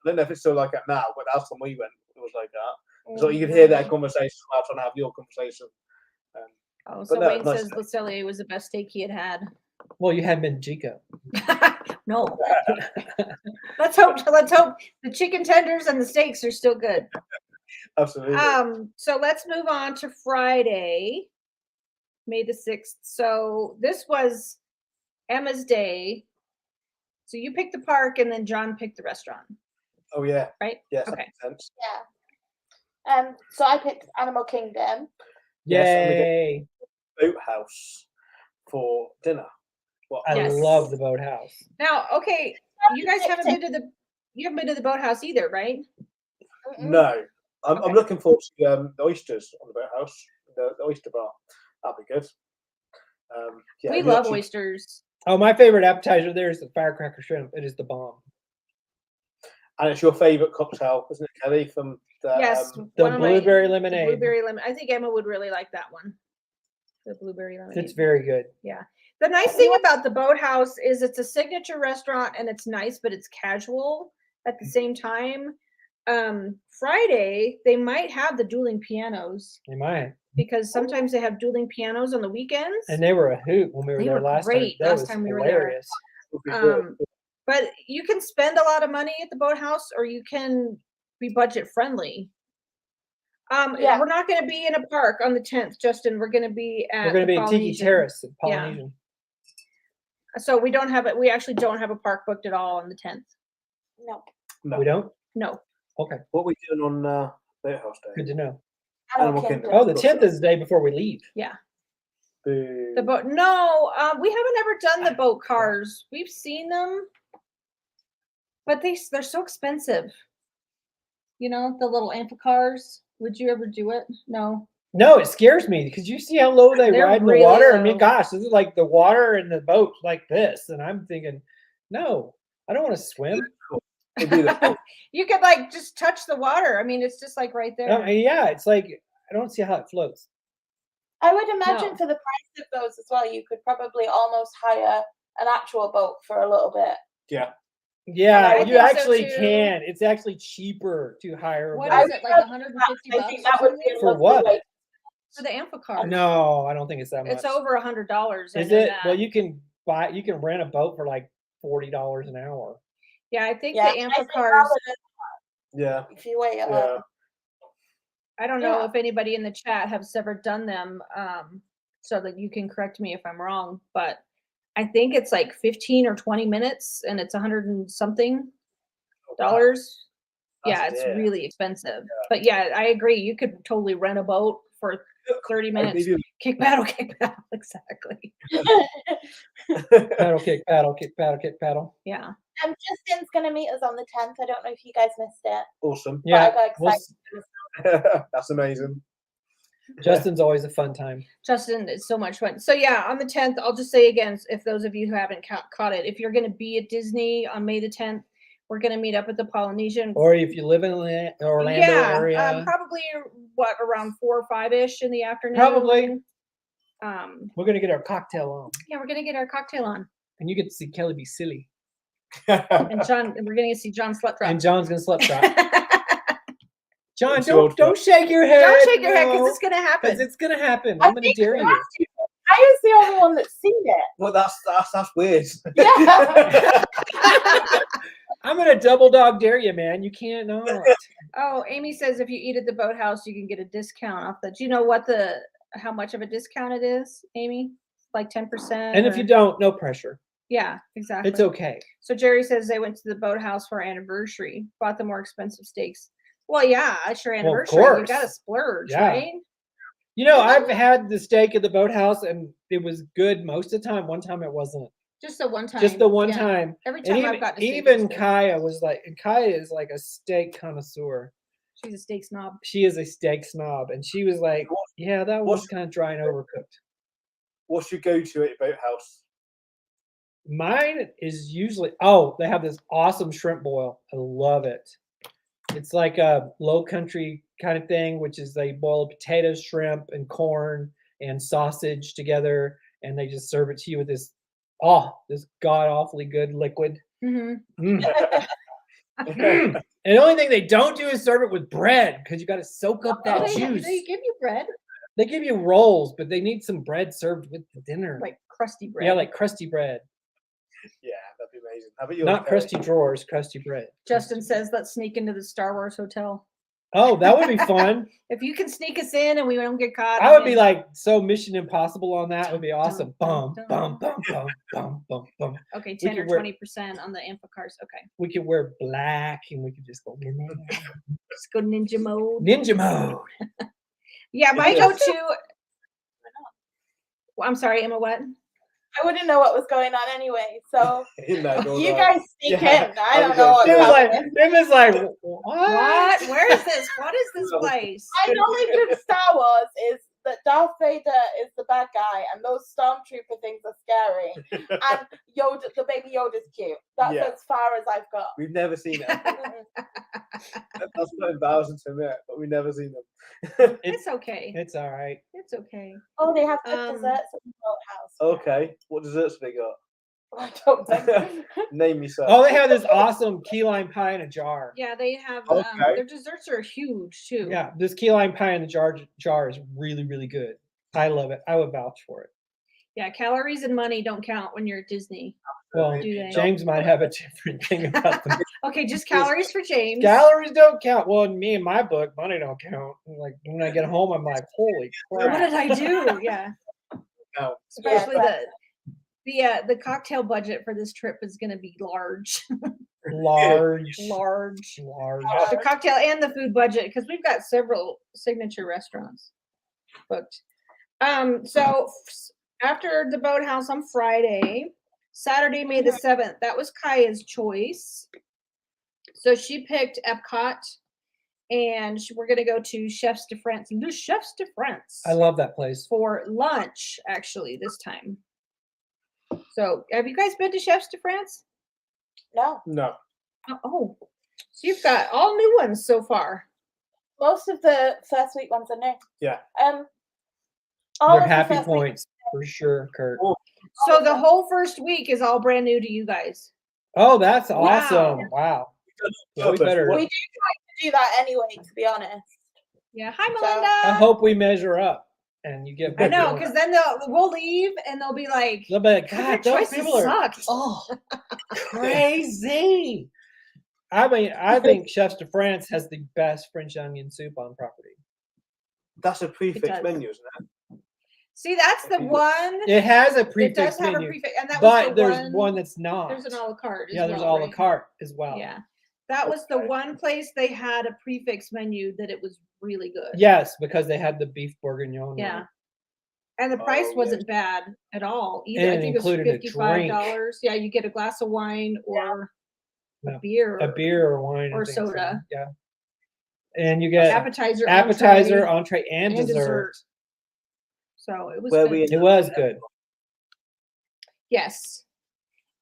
don't know if it's still like that now, but last time we went, it was like that. So you could hear their conversation while trying to have your conversation. So Wayne says Le Cellier was the best steak he had. Well, you hadn't been Jiko. No. Let's hope the chicken tenders and the steaks are still good. Absolutely. So let's move on to Friday, May the 6th. So this was Emma's day. So you picked the park and then John picked the restaurant. Oh yeah. Right? Yes. Okay. That makes sense. Yeah. So I picked Animal Kingdom. Yay! Boathouse for dinner. Well, I love the boathouse. Now, okay, you guys haven't been to the boathouse either, right? No, I'm looking forward to the oysters on the boathouse, the oyster bar. That'll be good. We love oysters. Oh, my favorite appetizer there is the firecracker shrimp. It is the bomb. And it's your favorite cocktail, isn't it, Kelly? From the the blueberry lemonade. Blueberry lemon. I think Emma would really like that one. The blueberry lemonade. It's very good. Yeah. The nice thing about the boathouse is it's a signature restaurant and it's nice, but it's casual at the same time. Friday, they might have the dueling pianos. They might. Because sometimes they have dueling pianos on the weekends. And they were a hoot when we were there last time. Last time we were there. But you can spend a lot of money at the boathouse or you can be budget friendly. We're not going to be in a park on the 10th, Justin. We're going to be at Tiki Terrace at Polynesian. Yeah. So we don't have it. We actually don't have a park booked at all on the 10th. No. We don't? No. Okay. What are we doing on Boathouse Day? Good to know. Animal Kingdom. Oh, the 10th is the day before we leave. Yeah. The boat. No, we haven't ever done the boat cars. We've seen them, but they're so expensive. You know, the little amphicars. Would you ever do it? No. No, it scares me because you see how low they ride in the water. Low. I mean, gosh, this is like the water and the boat like this, and I'm thinking, no, I don't want to swim. You could like just touch the water. I mean, it's just like right there. Yeah, it's like I don't see how it floats. I would imagine for the price of those as well, you could probably almost hire an actual boat for a little bit. Yeah. Yeah, you actually can. It's actually cheaper to hire. What is it, like $150? I think that would be for what? For the amphicar. No, I don't think it's that much. It's over $100. Is it? Well, you can rent a boat for like $40 an hour. Yeah, I think Yeah, the I AMPA think cars. Yeah. If you weigh it Yeah. up. I don't know Yeah. if anybody in the chat has ever done them, so that you can correct me if I'm wrong, but I think it's like 15 or 20 minutes and it's 100 and something dollars. Yeah, it's really expensive. But yeah, I agree. You could totally rent a boat for 30 minutes. Kick, paddle, exactly. Paddle, kick, paddle, kick, paddle, kick, paddle. Yeah. Justin's gonna meet us on the 10th. I don't know if you guys missed it. Awesome. Yeah, But I got excited. That's amazing. Justin's always a fun time. Justin is so much fun. So yeah, on the 10th, I'll just say again, if those of you who haven't caught it, if you're going to be at Disney on May the 10th, we're going to meet up at the Polynesian. Or if you live in the Orlando area. Probably around 4 or 5-ish in the afternoon. Probably. We're going to get our cocktail on. Yeah, we're going to get our cocktail on. And you get to see Kelly be silly. And John, we're going to see John slut drop. And John's going to slut drop. John, don't shake your head. Don't shake your head because it's going to happen. Because it's going to happen. I'm going to dare you. I was the only one that's seen it. Well, that's weird. Yeah. I'm going to double dog dare you, man. You can't not. Oh, Amy says if you eat at the boathouse, you can get a discount off that. Do you know how much of a discount it is, Amy? Like 10%? And if you don't, no pressure. Yeah, exactly. It's okay. So Jerry says they went to the boathouse for our anniversary, bought the more expensive steaks. Well, yeah, it's your anniversary. You got to splurge, right? You know, I've had the steak at the boathouse, and it was good most of the time. One time it wasn't. Just the one time. Just the one time. Every time I've got to even Kaya was like, and Kaya is like a steak connoisseur. She's a steak snob. She is a steak snob, and she was like, "Yeah, that was kind of dry and overcooked." What's your go-to at your boathouse? Mine is usually they have this awesome shrimp boil. I love it. It's like a low country kind of thing, which is they boil potatoes, shrimp, and corn and sausage together, and they just serve it to you with this god awfully good liquid. Mm-hmm. And the only thing they don't do is serve it with bread because you got to soak up that juice. They give you bread. They give you rolls, but they need some bread served with the dinner, like crusty bread. Yeah, like crusty bread. Yeah, that'd be amazing. How about you? Not crusty drawers, crusty bread. Justin says, let's sneak into the Star Wars hotel. Oh, that would be fun. If you can sneak us in and we don't get caught. I would be like so Mission Impossible on that. It would be awesome. Bum, bum, bum, bum, bum, bum, bum. Okay, 10 or 20% on the AMPA cars. Okay. We could wear black and we could just go in there. Just go ninja mode. Ninja mode. Yeah, my go-to. I'm sorry, Emma, what? I wouldn't know what was going on anyway. So you guys sneak in. I don't know know what's happening. It was like, what? Where is this? What is this place? My knowledge of Star Wars is that Darth Vader is the bad guy, and those stormtrooper things are scary. And Yoda, the baby Yoda's cute. That's as far as I've got. We've never seen it. That's not embarrassing to admit, but we've never seen them. It's okay. It's all right. It's okay. Oh, they have good desserts at the boathouse. Okay, what desserts have they got? I don't think. Name me some. Oh, they have this awesome key lime pie in a jar. Yeah, they have. Their desserts are huge too. Yeah, this key lime pie in the jar is really, really good. I love it. I would vouch for it. Yeah, calories and money don't count when you're at Disney. Well, James might have a different thing about them. Okay, just calories for James. Calories don't count. Well, in me and my book, money don't count. Like when I get home, I'm like, holy crap. What did I do? Yeah. No. Especially the cocktail budget for this trip is going to be large. large. The cocktail and the food budget, because we've got several signature restaurants booked. So after the boathouse on Friday, Saturday, May the 7th, that was Kaya's choice. So she picked Epcot, and we're going to go to Chefs de France. Le Chefs de France. I love that place. For lunch, actually, this time. So, have you guys been to Chefs de France? No. Oh, so you've got all new ones so far. Most of the first week ones are new. Yeah. They're happy points for sure, Kurt. So the whole first week is all brand new to you guys. Oh, that's awesome! Wow. We do try to do that anyway, to be honest. Yeah. Hi, Melinda. I hope we measure up. and you get. I know, because then we'll leave and they'll be like, God, those people are sucked. crazy. I mean, I think Chefs de France has the best French onion soup on property. That's a prefix menu, isn't it? See, that's the one. It has a prefix It does have menu, a prefix, and that but was there's one that's not. There's an a la carte. There's a la carte as well. Yeah, that was the one place they had a prefix menu that it was really good. Yes, because they had the beef bourguignon. Yeah, and the price wasn't bad at all either. And I think it was $55. Yeah, you get a glass of wine or a beer, or wine, or soda. So. Yeah, and you get appetizer, entree, and dessert. So it was. It was good. Yes.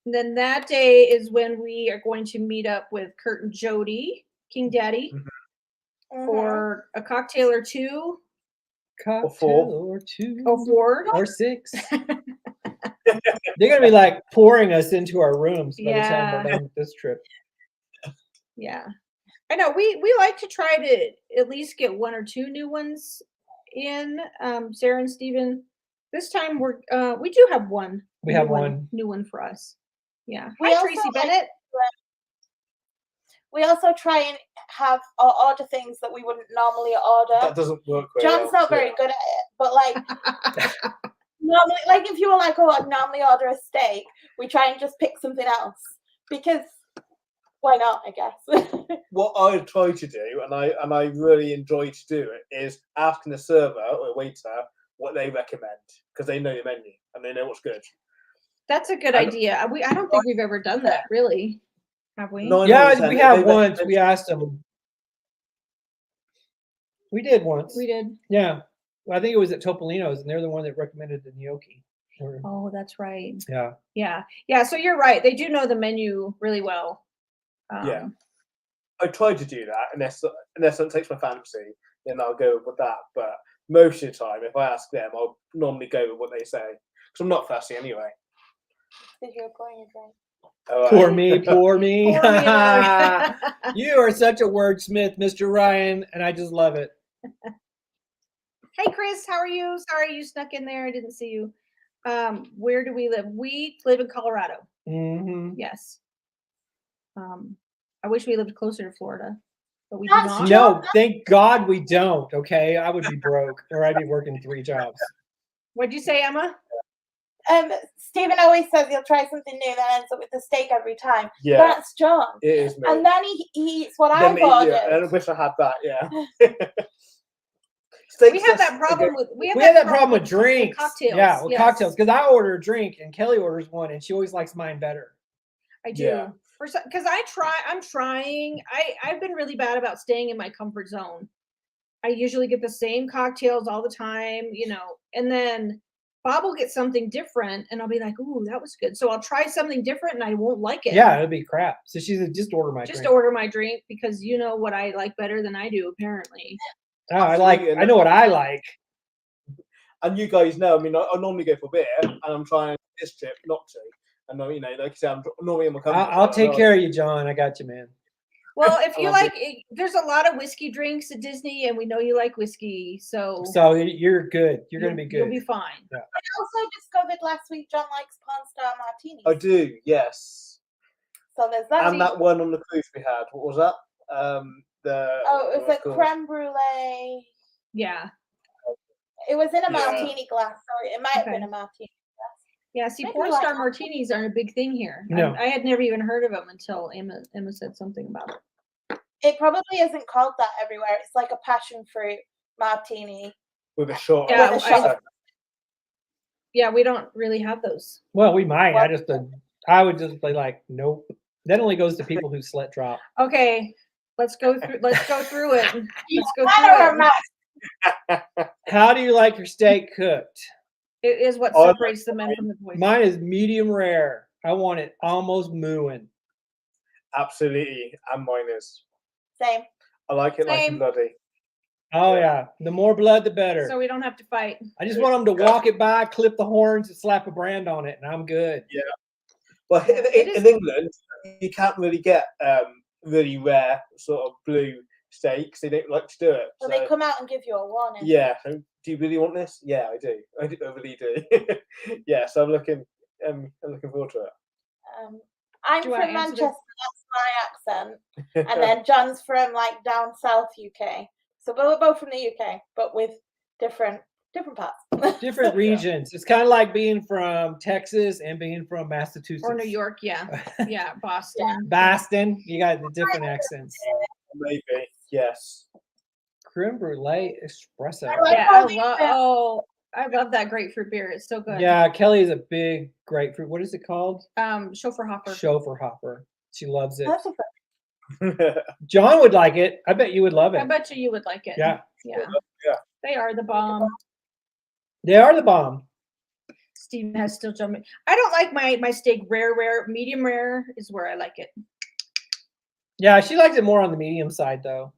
And then that day is when we are going to meet up with Kurt and Jody, King Daddy, for a cocktail or two. Or four. Or six. They're gonna be like pouring us into our rooms by the time we're done with this trip. Yeah, I know. We like to try to at least get one or two new ones in. Sarah and Steven. This time we do have one. We have one new one for us. Yeah. Hi, Tracy Bennett. We also try and have or order things that we wouldn't normally order. That doesn't work very John's not very good at it, but like normally, like if you were like, oh, I'd normally order a steak, we try and just pick something else because why not? I guess. What I try to do, and I really enjoy to do it, is asking the server or waiter what they recommend because they know the menu and they know what's good. That's a good idea. I don't think we've ever done that, really. Have we? Yeah, we have once. We asked them. We did once. We did. Yeah. Well, I think it was at Topolino's, and they're the one that recommended the gnocchi. Oh, that's right. Yeah. Yeah. Yeah. So you're right. They do know the menu really well. Yeah. I try to do that unless it takes my fancy, then I'll go with that. But most of the time, if I ask them, I'll normally go with what they say because I'm not fussy anyway. Did you pour your drink? Poor me, poor me. You are such a wordsmith, Mr. Ryan, and I just love it. Hey, Chris, how are you? Sorry you snuck in there. I didn't see you. Where do we live? We live in Colorado. Mm-hmm. Yes. I wish we lived closer to Florida, but we do not. No, thank God we don't. Okay, I would be broke, or I'd be working 3 jobs. What'd you say, Emma? Stephen always says he'll try something new, then ends up with the steak every time. Yeah, that's John. It is me. And then he eats what I've ordered. Yeah, and I wish I had that. Yeah. We have that problem with that problem with drinks. Cocktails. Yeah, with cocktails. Because I order a drink and Kelly orders one, and she always likes mine better. I do. Because I'm trying. I've been really bad about staying in my comfort zone. I usually get the same cocktails all the time, and then Bob will get something different, and I'll be like, "Ooh, that was good." So I'll try something different, and I won't like it. Yeah, it'll be crap. So she said, "Just order my drink." Just order my drink because you know what I like better than I do, apparently. Oh, I know what I like. And you guys know, I mean, I normally go for beer, and I'm trying this trip not to. And like you said, I'm normally in my comfort. I'll take care of you, John. I got you, man. Well, if you like, there's a lot of whiskey drinks at Disney, and we know you like whiskey, so you're good. You're gonna be good. You'll be fine. Yeah. I also discovered last week John likes Pawn Star martinis. I do, yes. So there's that. And that one on the cruise we had. What was that? It was a creme brulee. Yeah. It was in a martini glass, so it might have been a martini. Yeah, see, Pawn Star martinis aren't a big thing here. No. I had never even heard of them until Emma said something about it. It probably isn't called that everywhere. It's like a passion fruit martini with a shot. Yeah, we don't really have those. Well, we might. I would just be like, nope. That only goes to people who slet drop. Okay, let's go through it. Let's go through it. How do you like your steak cooked? It is what separates the men from the boys. Mine is medium rare. I want it almost mooing. Absolutely, and mine is. Same. I like it nice and bloody. Oh yeah, the more blood, the better. So we don't have to fight. I just want them to walk it by, clip the horns, and slap a brand on it, and I'm good. Yeah. Well, in England, you can't really get really rare sort of blue steaks. They don't like to do it. So they come out and give you a warning. Yeah. So, do you really want this? Yeah, I do. I really do. Yeah. So I'm looking forward to it. I'm from Manchester. That's my accent, and then John's from like down south UK. So we're both from the UK, but with different parts, different regions. It's kind of like being from Texas and being from Massachusetts or New York. Yeah, Boston. Boston. You got the different accents. Maybe. Yes. Creme brulee espresso. I love that grapefruit beer. It's so good. Yeah, Kelly is a big grapefruit. What is it called? Chauffeur hopper. Chauffeur hopper. She loves it. That's John would like it. I bet you would love it. I bet you would like it. Yeah. They are the bomb. They are the bomb. Steven has still jumping. I don't like my steak rare. Medium rare is where I like it. Yeah, she likes it more on the medium side, though.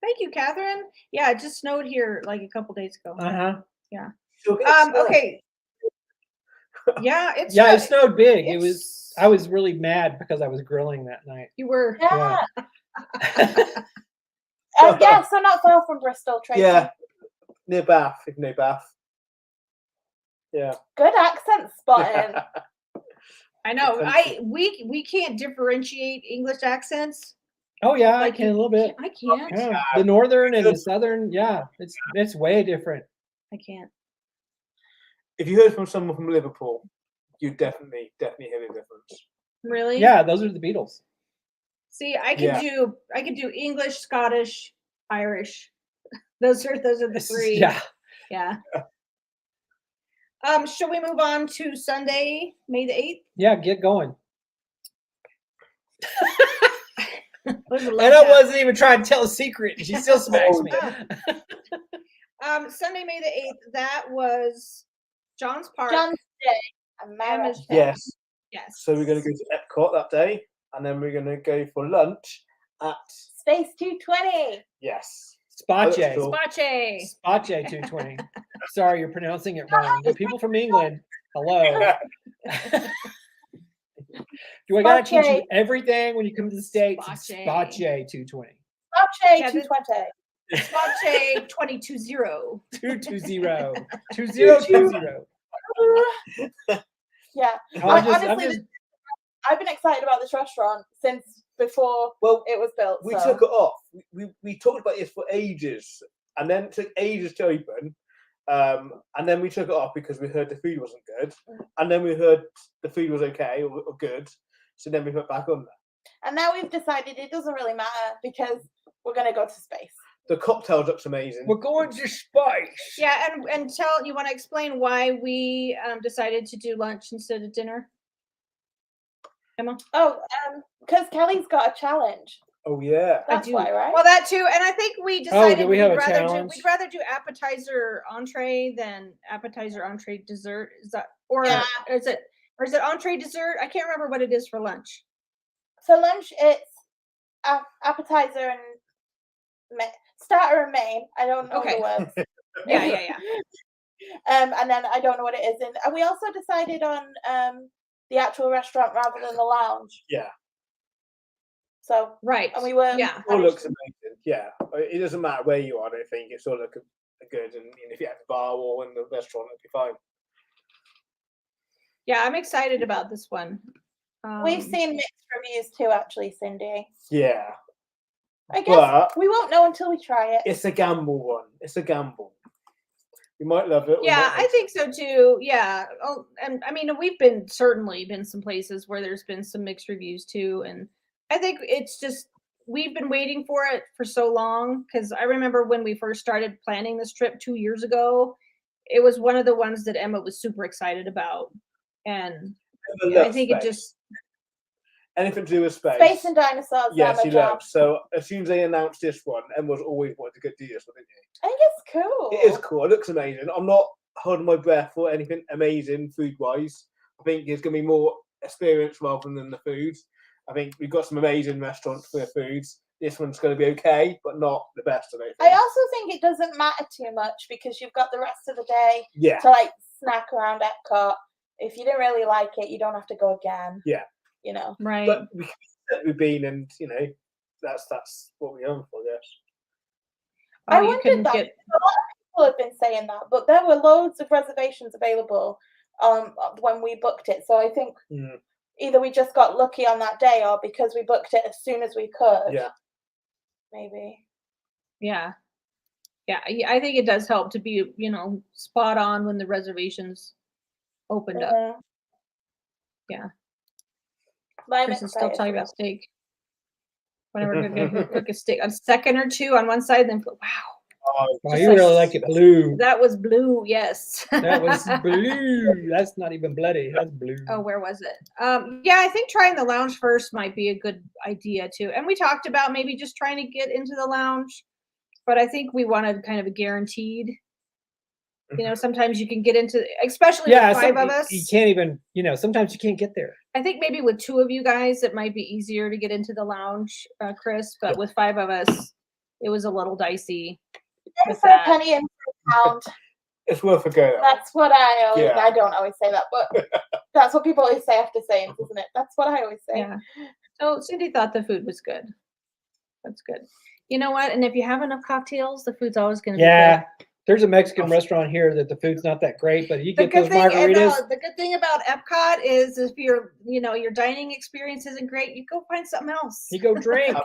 Thank you, Catherine. Yeah, it just snowed here like a couple days ago. Yeah. Okay. Yeah, it snowed big. I was really mad because I was grilling that night. You were. Yeah. So not far from Bristol, Tracy. Yeah. Near Bath. Near Bath. Yeah. Good accent spotting. I know. We can't differentiate English accents. Oh yeah, I can a little bit. I can't. Yeah. The northern and the southern, it's way different. I can't. If you heard from someone from Liverpool, you definitely hear the difference. Really? Yeah, those are the Beatles. See, I can do English, Scottish, Irish. Those are the three. Yeah. Shall we move on to Sunday, May the 8th? Yeah, get going. And I wasn't even trying to tell a secret. She still smacks me. Sunday, May the 8th, that was John's Park. John's Day. America. Yes. So we're going to go to Epcot that day, and then we're going to go for lunch at Space 220. Yes. Space. Cool. Space 220. Sorry, you're pronouncing it wrong. The people from England, hello. Do I gotta teach you everything when you come to the States? Space 220. Space 220. Space 220. 220. 2020. Yeah. Honestly, I've been excited about this restaurant since before it was built. We took it off. We talked about this for ages, and then it took ages to open. And then we took it off because we heard the food wasn't good, and then we heard the food was okay or good. So then we put back on there. And now we've decided it doesn't really matter because we're going to go to space. The cocktails looks amazing. We're going to space. Yeah, and you want to explain why we decided to do lunch instead of dinner, Emma? Because Kelly's got a challenge. Oh yeah, that's why, right? Well, that too, and I think we decided we'd rather do appetizer entree than appetizer entree dessert. Is that is it entree dessert? I can't remember what it is for lunch. So lunch, it's appetizer and starter and main. I don't know the words. Yeah. And then I don't know what it is. And we also decided on the actual restaurant rather than the lounge. Yeah. So right, and we were. Yeah, it all looks amazing. Yeah, it doesn't matter where you are. I don't think it's all look good, and if you have the bar or in the restaurant, it'll be fine. Yeah, I'm excited about this one. We've seen mixed reviews too, actually, Cindy. Yeah. I guess we won't know until we try it. It's a gamble one. It's a gamble. We might love it. Yeah, I think so too. Yeah. Oh, and I mean, we've certainly been some places where there's been some mixed reviews too. And I think it's just, we've been waiting for it for so long. Cause I remember when we first started planning this trip 2 years ago, it was one of the ones that Emma was super excited about. And I think it just, anything to do with space. Space and dinosaurs. Yes, she loves. So as soon as they announced this one, Emma's always wanted to go do this one, didn't you? I think it's cool. It is cool. It looks amazing. I'm not holding my breath for anything amazing food-wise. I think it's going to be more experience rather than the food. I think we've got some amazing restaurants for the foods. This one's going to be okay, but not the best of it. I also think it doesn't matter too much because you've got the rest of the day to like snack around Epcot. If you didn't really like it, you don't have to go again. Yeah. You know. Right. But we've been and, that's what we're going for. Yes. I wondered that. A lot of people have been saying that, but there were loads of reservations available when we booked it. So I think either we just got lucky on that day, or because we booked it as soon as we could. Yeah. Maybe. Yeah. Yeah, I think it does help to be, spot on when the reservations opened up. Yeah. Chris is still talking about steak. Whenever we're going to cook a steak, a second or two on one side, then wow. Oh, you really like it blue. That was blue, yes. That was blue. That's not even bloody. That's blue. Oh, where was it? Yeah, I think trying the lounge first might be a good idea too. And we talked about maybe just trying to get into the lounge, but I think we wanted kind of a guaranteed. Sometimes you can get into, especially with 5 of us. You can't even, sometimes you can't get there. I think maybe with 2 of you guys, it might be easier to get into the lounge, Chris. But with 5 of us, it was a little dicey. For a penny and for a pound. It's worth a go. That's what I always. Yeah. I don't always say that, but that's what people always say after saying, isn't it? That's what I always say. Yeah. So Cindy thought the food was good. That's good. You know what? And if you have enough cocktails, the food's always going to be good. Yeah. There's a Mexican restaurant here that the food's not that great, but you get those margaritas. The good thing about Epcot is if your dining experience isn't great, you go find something else. You go drink.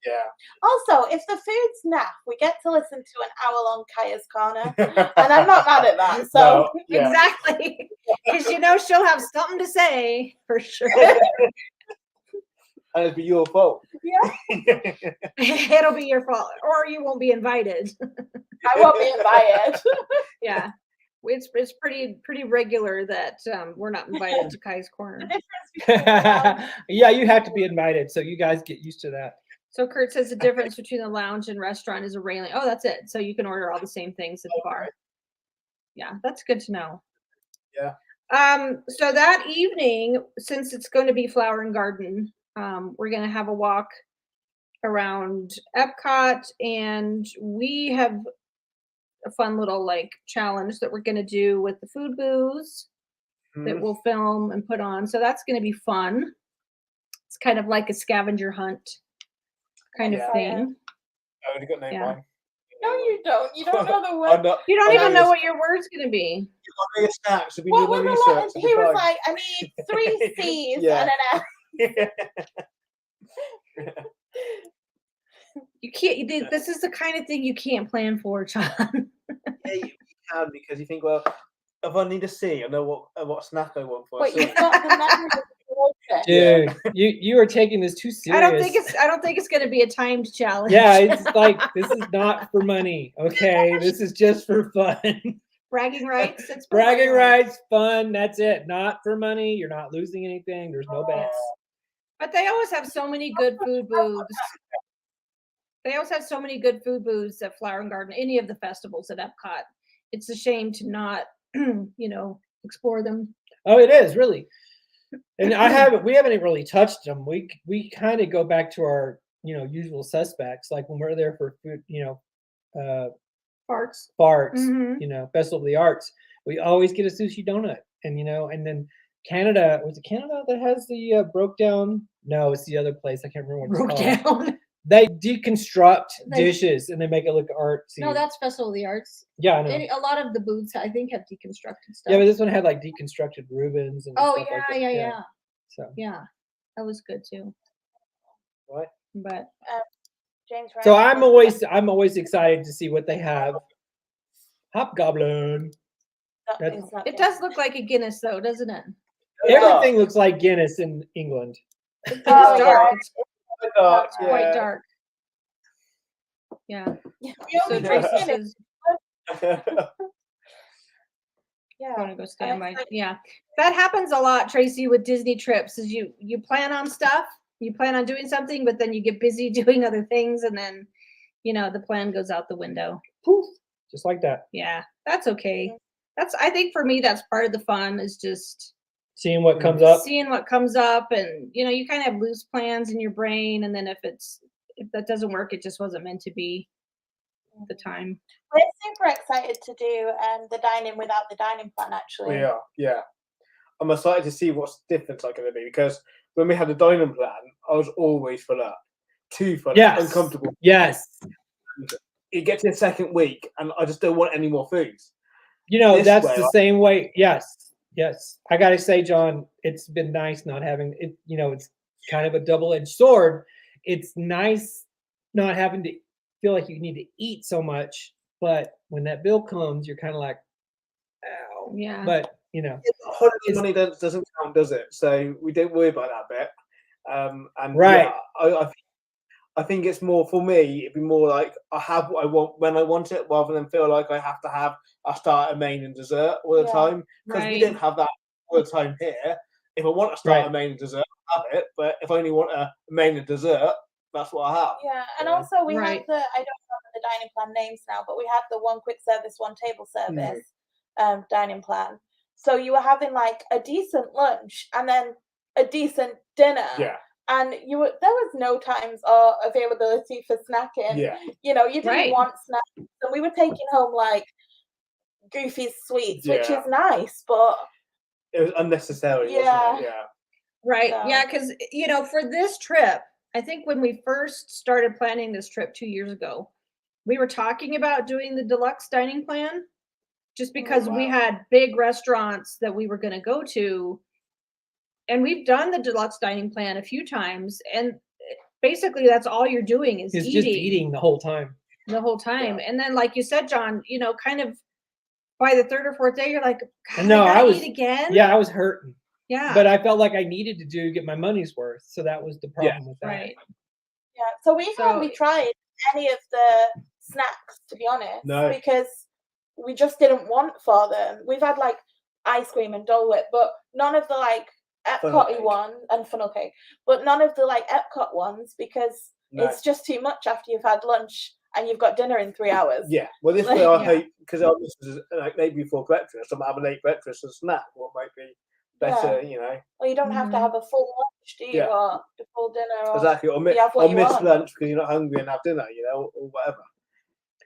Yeah. Also, if the food's naff, we get to listen to an hour-long Kaya's Corner, and I'm not mad at that. So exactly, because she'll have something to say for sure. And it'll be your fault. Yeah. It'll be your fault, or you won't be invited. I won't be invited. Yeah. It's pretty regular that we're not invited to Kai's Corner. Yeah, you have to be invited, so you guys get used to that. So Kurt says the difference between the lounge and restaurant is a railing. Oh, that's it. So you can order all the same things at the bar. Yeah, that's good to know. Yeah. So that evening, since it's going to be Flower and Garden, we're going to have a walk around Epcot, and we have a fun little challenge that we're going to do with the food booths that we'll film and put on. So that's going to be fun. It's kind of like a scavenger hunt kind of thing. I already got no wine. No, you don't. You don't know the word. You don't even know what your word's going to be. You got snacks. What was the he was like, I need 3 C's and an F. You can't. This is the kind of thing you can't plan for, John. Yeah, you can, because you think, well, if I need a C, I know what snack I want for. But you've got the memory of Dude, you are taking this too serious. I don't think it's going to be a timed challenge. Yeah, it's like, this is not for money. Okay, this is just for fun. Bragging rights. It's bragging rights, fun. That's it. Not for money. You're not losing anything. There's no bets. But they always have so many good food booths. They always have so many good food booths at Flower and Garden, any of the festivals at Epcot. It's a shame to not, explore them. Oh, it is really. And we haven't really touched them. We kind of go back to our, usual suspects, like when we're there for food, farts, mm-hmm. Festival of the Arts. We always get a sushi donut, and and then Canada, was it Canada that has the broke down? No, it's the other place. I can't remember what it's called. Down. They deconstruct dishes and they make it look artsy. No, that's Festival of the Arts. Yeah, I know. A lot of the booths, I think, have deconstructed stuff. Yeah, but this one had deconstructed Rubens and stuff yeah. So yeah, that was good too. What? But James. So I'm always excited to see what they have. Hobgoblin. It does look like a Guinness, though, doesn't it? Everything looks like Guinness in England. It's dark. It's quite dark. Yeah. So Tracy says, yeah, want to go stand by. Yeah, that happens a lot, Tracy, with Disney trips. Is you plan on stuff, you plan on doing something, but then you get busy doing other things, and then the plan goes out the window. Poof, just like that. Yeah, that's okay. I think for me, that's part of the fun, is just seeing what comes up. And you kind of have loose plans in your brain, and then if that doesn't work, it just wasn't meant to be at the time. We're super excited to do the dining without the dining plan, actually. We are, yeah. I'm excited to see what's different going to be, because when we had the dining plan, I was always for that. too funny, Yes. uncomfortable. Yes. You get to the second week, and I just don't want any more food. That's the same way. Yes. I gotta say, John, it's been nice not having it. It's kind of a double-edged sword. It's nice not having to feel like you need to eat so much, but when that bill comes, you're kind of like, ow. Yeah. But holiday money doesn't count, does it? So we don't worry about that bit. And right. Yeah, I think it's more for me. It'd be more like I have what I want when I want it, rather than feel like I have to have a starter, main, and dessert all the time. Because we don't have that all the time here. If I want a starter, main, and dessert, I have it. But if I only want a main and dessert, that's what I have. Yeah, and also we had the, I don't remember the dining plan names now, but we had the one quick service, one table service dining plan. So you were having like a decent lunch and then a decent dinner. Yeah. And there was no times or availability for snacking. Yeah. You didn't want snacks. So we were taking home like goofy sweets, which is nice, but it was unnecessary. Yeah. Wasn't it? Yeah. Right. So. Yeah, because for this trip, I think when we first started planning this trip 2 years ago, we were talking about doing the deluxe dining plan just because we had big restaurants that we were going to go to. And we've done the deluxe dining plan a few times. And basically that's all you're doing is eating. Just eating the whole time. Yeah. And then like you said, John, kind of by the third or fourth day, you're like, no, I was eat again. Yeah, I was hurting. Yeah. But I felt like I needed to get my money's worth. So that was the problem with that. Right. Yeah. So we hardly tried any of the snacks, to be honest. No. Because we just didn't want for them. We've had like ice cream and Dole Whip, but none of the like Epcot-y one and funnel cake, but none of the like Epcot ones because it's just too much after you've had lunch and you've got dinner in 3 hours. Yeah. Well, this way I hope, because our missus is like maybe before breakfast, I'm having a late breakfast and snack. What might be better, Well, you don't have to have a full lunch, do you? Or the full dinner. Or exactly. Or miss lunch because you're not hungry and have dinner, or whatever.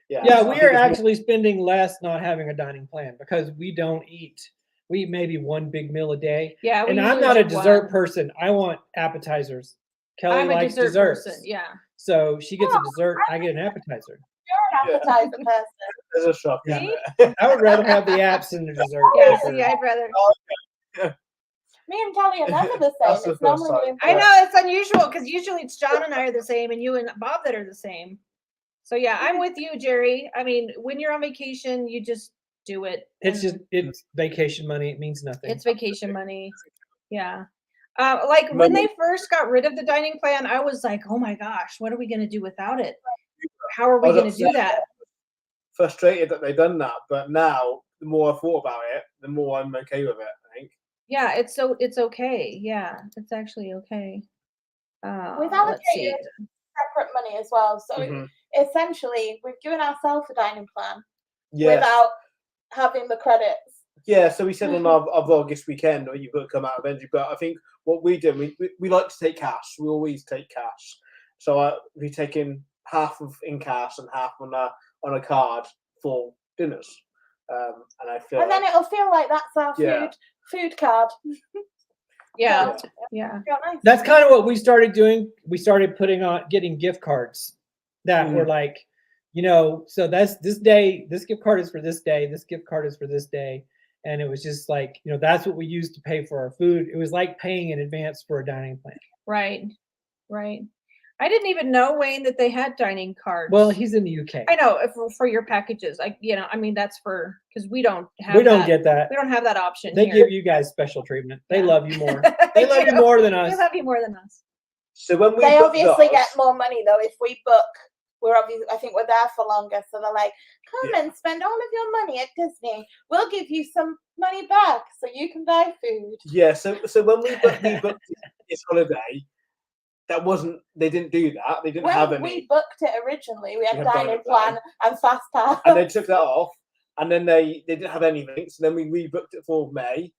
Yeah. Yeah, we are actually spending less not having a dining plan because we don't eat. We eat maybe one big meal a day. Yeah, and I'm not a dessert person. I want appetizers. Kelly likes desserts. Person. Yeah. So she gets a dessert. I get an appetizer. You're an appetizer person. There's a shock. Yeah. I would rather have the apps than the dessert. Yeah, see, I'd rather. Me and Kelly are never the same. It's normally I know it's unusual because usually it's John and I are the same, and you and Bob that are the same. So yeah, I'm with you, Jerry. I mean, when you're on vacation, you just do it. It's vacation money. It means nothing. It's vacation money. Yeah. Like when they first got rid of the dining plan, I was like, oh my gosh, what are we going to do without it? How are we going to do that? Frustrated that they've done that, but now the more I thought about it, the more I'm okay with it, I think. Yeah, it's okay. Yeah, it's actually okay. We've allocated separate money as well. So essentially we've given ourselves a dining plan without having the credits. Yeah, so we said on our vlog this weekend, or you've got to come out eventually. But I think what we do, we like to take cash. We always take cash. So we've taken half in cash and half on a card for dinners. And I feel. And then it'll feel like that's our food card. Yeah. That's kind of what we started doing. We started getting gift cards that were like, so that's this day. This gift card is for this day. This gift card is for this day. And it was just like, that's what we used to pay for our food. It was like paying in advance for a dining plan. Right. I didn't even know, Wayne, that they had dining cards. Well, he's in the UK. I know for your packages. That's because we don't have. We don't get that. We don't have that option. They give you guys special treatment. They love you more. They love you more than us. They love you more than us. So when they obviously get more money though if we book. I think we're there for longer, so they're like, come and spend all of your money at Disney. We'll give you some money back so you can buy food. Yeah, so when we booked this holiday, they didn't do that. They didn't have any. We booked it originally. We had dining plan and fast pass. And they took that off, and then they didn't have anything. So then we rebooked it for May,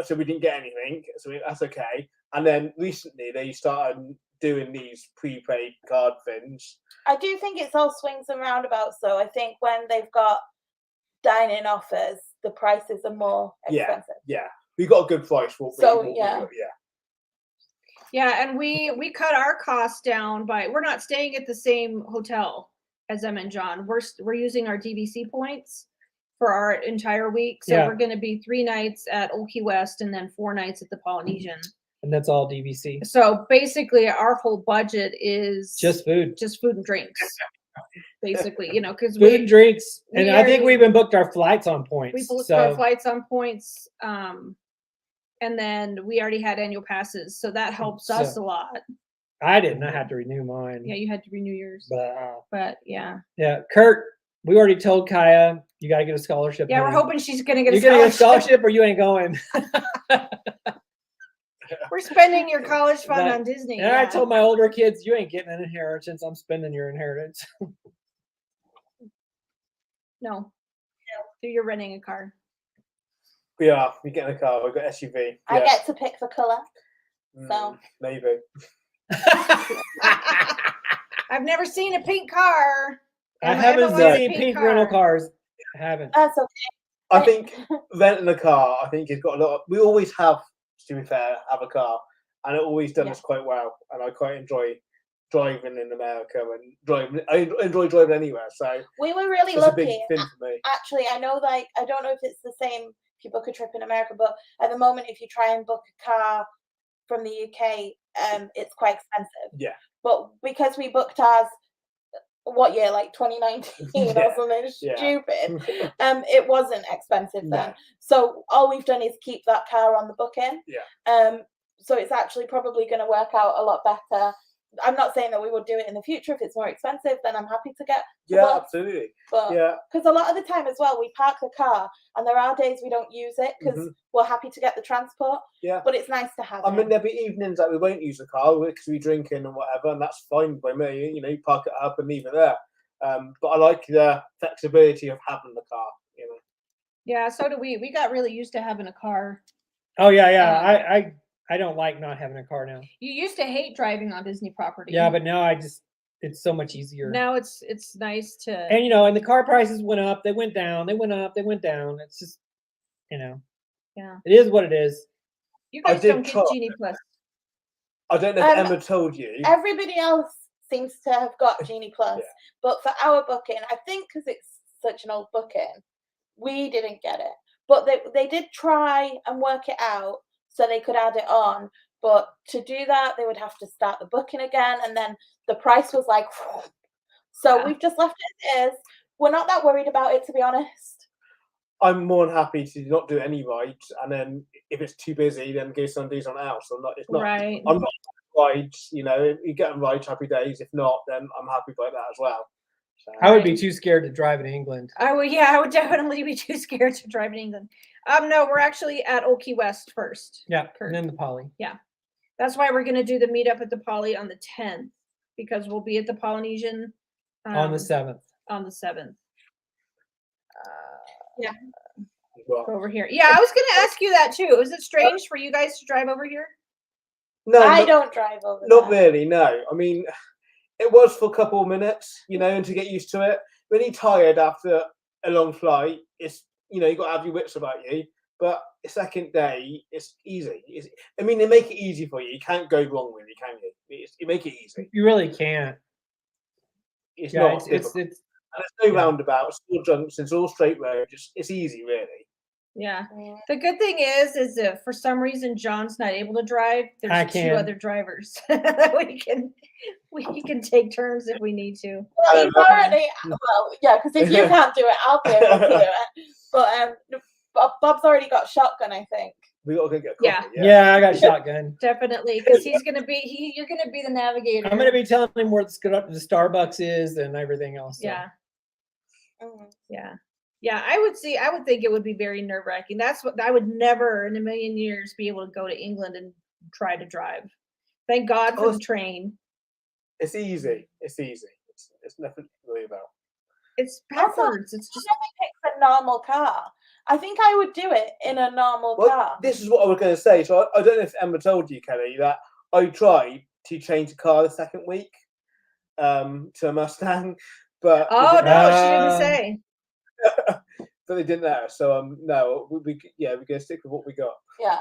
so we didn't get anything. So that's okay. And then recently they started doing these prepaid card things. I do think it's all swings and roundabouts, though. I think when they've got dining offers, the prices are more expensive. Yeah. We got a good price for it. Yeah, and we cut our costs down by we're not staying at the same hotel as Em and John. We're using our DVC points for our entire week. So we're going to be 3 nights at Old Key West and then 4 nights at the Polynesian. And that's all DVC. So basically, our whole budget is just food and drinks. Basically, you know, because food and drinks, and I think we even booked our flights on points. We booked our flights on points, and then we already had annual passes, so that helps us a lot. I didn't. I had to renew mine. Yeah, you had to renew yours. But yeah. Yeah, Kurt, we already told Kaya you got to get a scholarship. Yeah, we're hoping she's gonna get. You're gonna get a scholarship, or you ain't going. We're spending your college fund on Disney. And I told my older kids, you ain't getting an inheritance. I'm spending your inheritance. No. So you're renting a car. We are. We get in a car. We've got SUV. Yeah. I get to pick the colour. So maybe. I've never seen a pink car. I haven't seen pink rental cars. I haven't. That's okay. I think renting a car, I think it's got a lot of, we always have, to be fair, have a car. And it always done us quite well. And I quite enjoy driving in America and driving. I enjoy driving anywhere. So we were really lucky. A big thing for me. Actually, I know, like, I don't know if it's the same if you book a trip in America, but at the moment, if you try and book a car from the UK, it's quite expensive. Yeah. But because we booked ours, what year, like 2019 or something stupid, it wasn't expensive then. So all we've done is keep that car on the booking. Yeah. So it's actually probably going to work out a lot better. I'm not saying that we would do it in the future. If it's more expensive, then I'm happy to get. Absolutely. But because a lot of the time as well, we park the car, and there are days we don't use it because we're happy to get the transport. Yeah. But it's nice to have. I mean, there'll be evenings that we won't use the car because we're drinking and whatever, and that's fine by me. You know, you park it up and leave it there. But I like the flexibility of having the car. You know. Yeah. So do we. We got really used to having a car. Oh yeah. I don't like not having a car now. You used to hate driving on Disney property. Yeah, but now it's so much easier. Now it's nice to. And you know, and the car prices went up, they went down, they went up, they went down. It's just, you know. Yeah. It is what it is. You guys don't get Genie Plus. I don't know if Emma told you. Everybody else seems to have got Genie Plus, but for our booking, I think because it's such an old booking, we didn't get it. But they did try and work it out so they could add it on. But to do that, they would have to start the booking again. And then the price was like, so we've just left it as is. We're not that worried about it, to be honest. I'm more than happy to not do any rides. And then if it's too busy, then go do something else. It's not, right. I'm not rides, you know, you get on rides, happy days. If not, then I'm happy like that as well. So, I would be too scared to drive in England. I would definitely be too scared to drive in England. No, we're actually at Old Key West first. Yeah, and then the Poly. Yeah. That's why we're going to do the meetup at the Poly on the 10th, because we'll be at the Polynesian on the 7th. On the 7th. Yeah. Over here. Yeah, I was going to ask you that too. Is it strange for you guys to drive over here? No, I don't drive over Not really, no. I mean, it was for a couple of minutes, you know, and to get used to it. When you're tired after a long flight, it's, you know, you've got to have your wits about you. But the second day, it's easy. I mean, they make it easy for you. You can't go wrong with it, can you? You make it easy. You really can't. It's not. It's and there's no roundabouts, all junctions, it's all straight roads. It's easy, really. Yeah. The good thing is if for some reason John's not able to drive, there's 2 other drivers that we can take turns if we need to. Well, he's already because if you can't do it, I'll be able to do it. But Bob's already got shotgun, I think. We got to get coffee, yeah, I got shotgun. Definitely, because you're gonna be the navigator. I'm gonna be telling him where the Starbucks is and everything else. So. Yeah. Yeah, I would think it would be very nerve-wracking. That's what I would never in a million years be able to go to England and try to drive. Thank God for the train. It's easy. It's nothing to worry about. It's backwards. It's just pick a normal car. I think I would do it in a normal car. This is what I was going to say. So I don't know if Emma told you, Kelly, that I tried to change the car the second week to a Mustang, but no, she didn't say. But they didn't know. So no, we're going to stick with what we got. Yeah.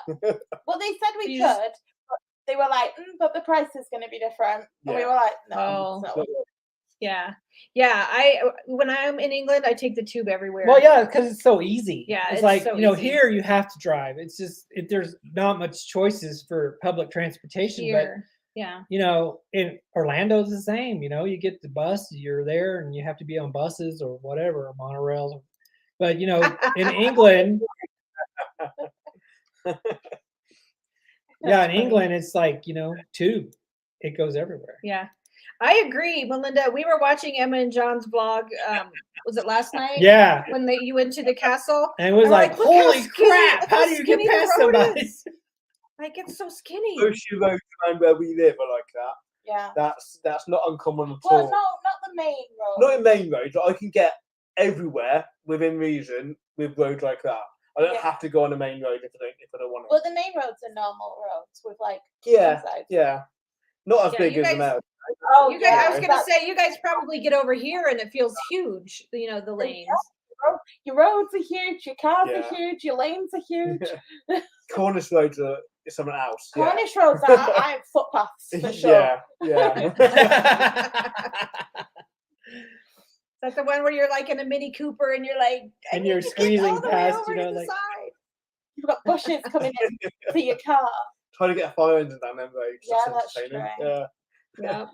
Well, they said we could. But they were like, but the price is going to be different. And we were like, no. Oh. Yeah. When I'm in England, I take the tube everywhere. Well, yeah, because it's so easy. Yeah, it's like so easy. easy. Here you have to drive. It's just there's not much choices for public transportation. Here. But in Orlando's the same. You get the bus, you're there, and you have to be on buses or whatever, or monorails. But in England, in England, it's like tube. It goes everywhere. Yeah. I agree, Melinda. We were watching Emma and John's vlog. Was it last night? Yeah. When you went to the castle. And it was like, holy crap! How do you get past somebody? Like, it's so skinny. Ocean roads around where we live are like that. Yeah. That's not uncommon at all. Well, no, not the main road. Not in main roads. I can get everywhere within reason with roads like that. I don't have to go on a main road if I don't want to. Well, the main roads are normal roads with like yeah. Not as big as America. Oh, you guys! I was gonna say you guys probably get over here and it feels huge. The lanes. Yeah. Your roads are huge. Your cars are huge. Your lanes are huge. Cornish roads are something else. Cornish roads are I have footpaths for sure. Yeah. That's the one where you're like in a Mini Cooper and you're like, and you're squeezing past, like you've got bushes coming in for your car. Try to get a fire engine down them roads. Yeah, that's true. Yeah.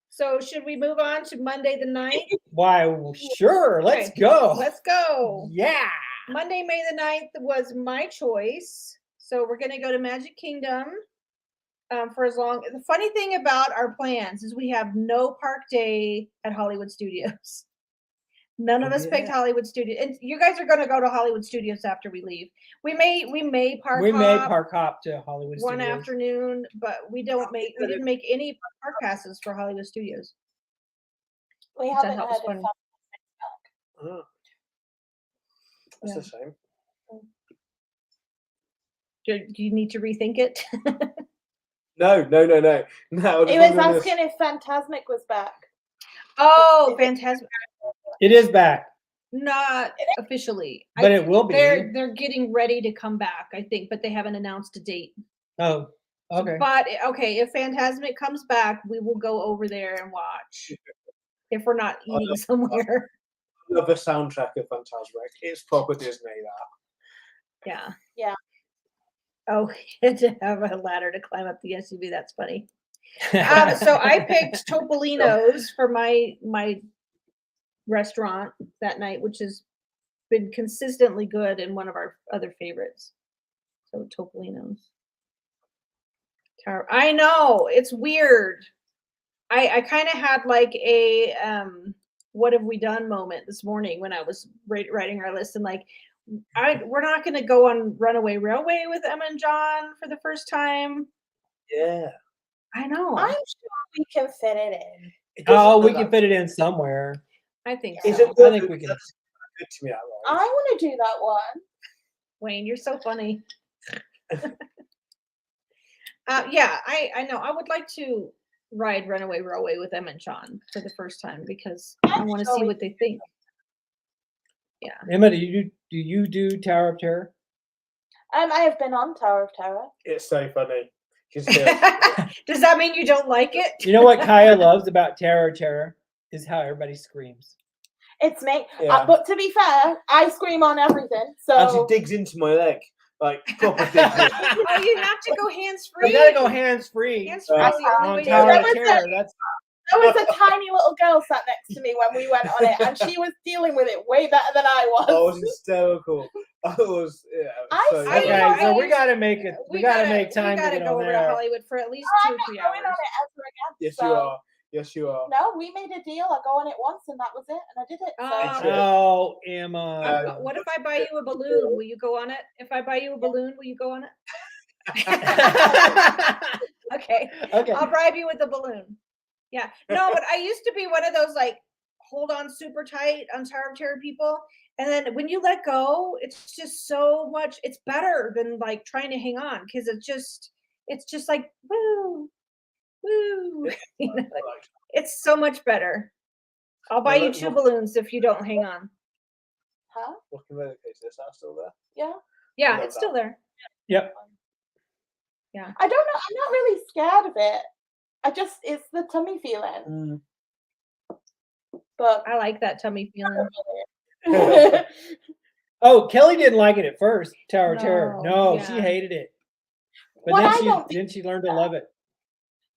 So should we move on to Monday the 9th? Why, sure. Let's go. Let's go. Yeah. Monday, May the 9th was my choice. So we're going to go to Magic Kingdom for as long. The funny thing about our plans is we have no park day at Hollywood Studios. None of us picked Hollywood Studios. And you guys are going to go to Hollywood Studios after we leave. We may park hop to Hollywood one Studios. Afternoon, but we didn't make any park passes for Hollywood Studios. We haven't had fun. That's a shame. Do you need to rethink it? No. It was asking if Fantasmic was back. Oh, Fantasmic. It is back. Not officially, but it will be. They're getting ready to come back, I think, but they haven't announced a date. Oh, okay. But if Fantasmic comes back, we will go over there and watch. If we're not eating somewhere. I love the soundtrack of Fantasmic. It's proper Disney, that. Yeah. Oh, you had to have a ladder to climb up the SUV. That's funny. So I picked Topolino's for my restaurant that night, which has been consistently good and one of our other favorites. So Topolino's. I know, it's weird. I kind of had like a what have we done moment this morning when I was writing our list, and like we're not going to go on Runaway Railway with Emma and John for the first time. Yeah. I know. I'm sure we can fit it in. We can fit it in somewhere. I think so. I think we can. Good to me, I want to do that one. Wayne, you're so funny. I know. I would like to ride Runaway Railway with Emma and John for the first time because I want to see what they think. Yeah. Emma, do you do Tower of Terror? I have been on Tower of Terror. It's so funny. Does that mean you don't like it? You know what Kaya loves about Tower of Terror is how everybody screams. It's me. But to be fair, I scream on everything. So and she digs into my leg. Like proper digs in. Oh, you have to go hands-free. You gotta go hands-free. Hands-free. On Tower of Terror. There was a tiny little girl sat next to me when we went on it, and she was dealing with it way better than I was. I was hysterical. I was, so we gotta make it. We gotta make time to get go on over there. to Hollywood for at least 2 or 3 hours. I'm not going on it ever again. Yes, you are. Yes, you are. No, we made a deal. I go on it once, and that was it, and I did it. Oh, Emma. What if I buy you a balloon? Will you go on it? If I buy you a balloon, will you go on it? Okay. I'll bribe you with a balloon. Yeah. No, but I used to be one of those like hold on super tight on Tower of Terror people. And then when you let go, it's just so much. It's better than like trying to hang on because it's just like woo. It's so much better. I'll buy you 2 balloons if you don't hang on. Huh? Walking roller coaster, is that still there? Yeah. Yeah, it's still there. Yep. Yeah. I don't know. I'm not really scared of it. It's the tummy feeling. But I like that tummy feeling. Oh, Kelly didn't like it at first. Tower of Terror. No, yeah. she hated it. But What then she learned to love it.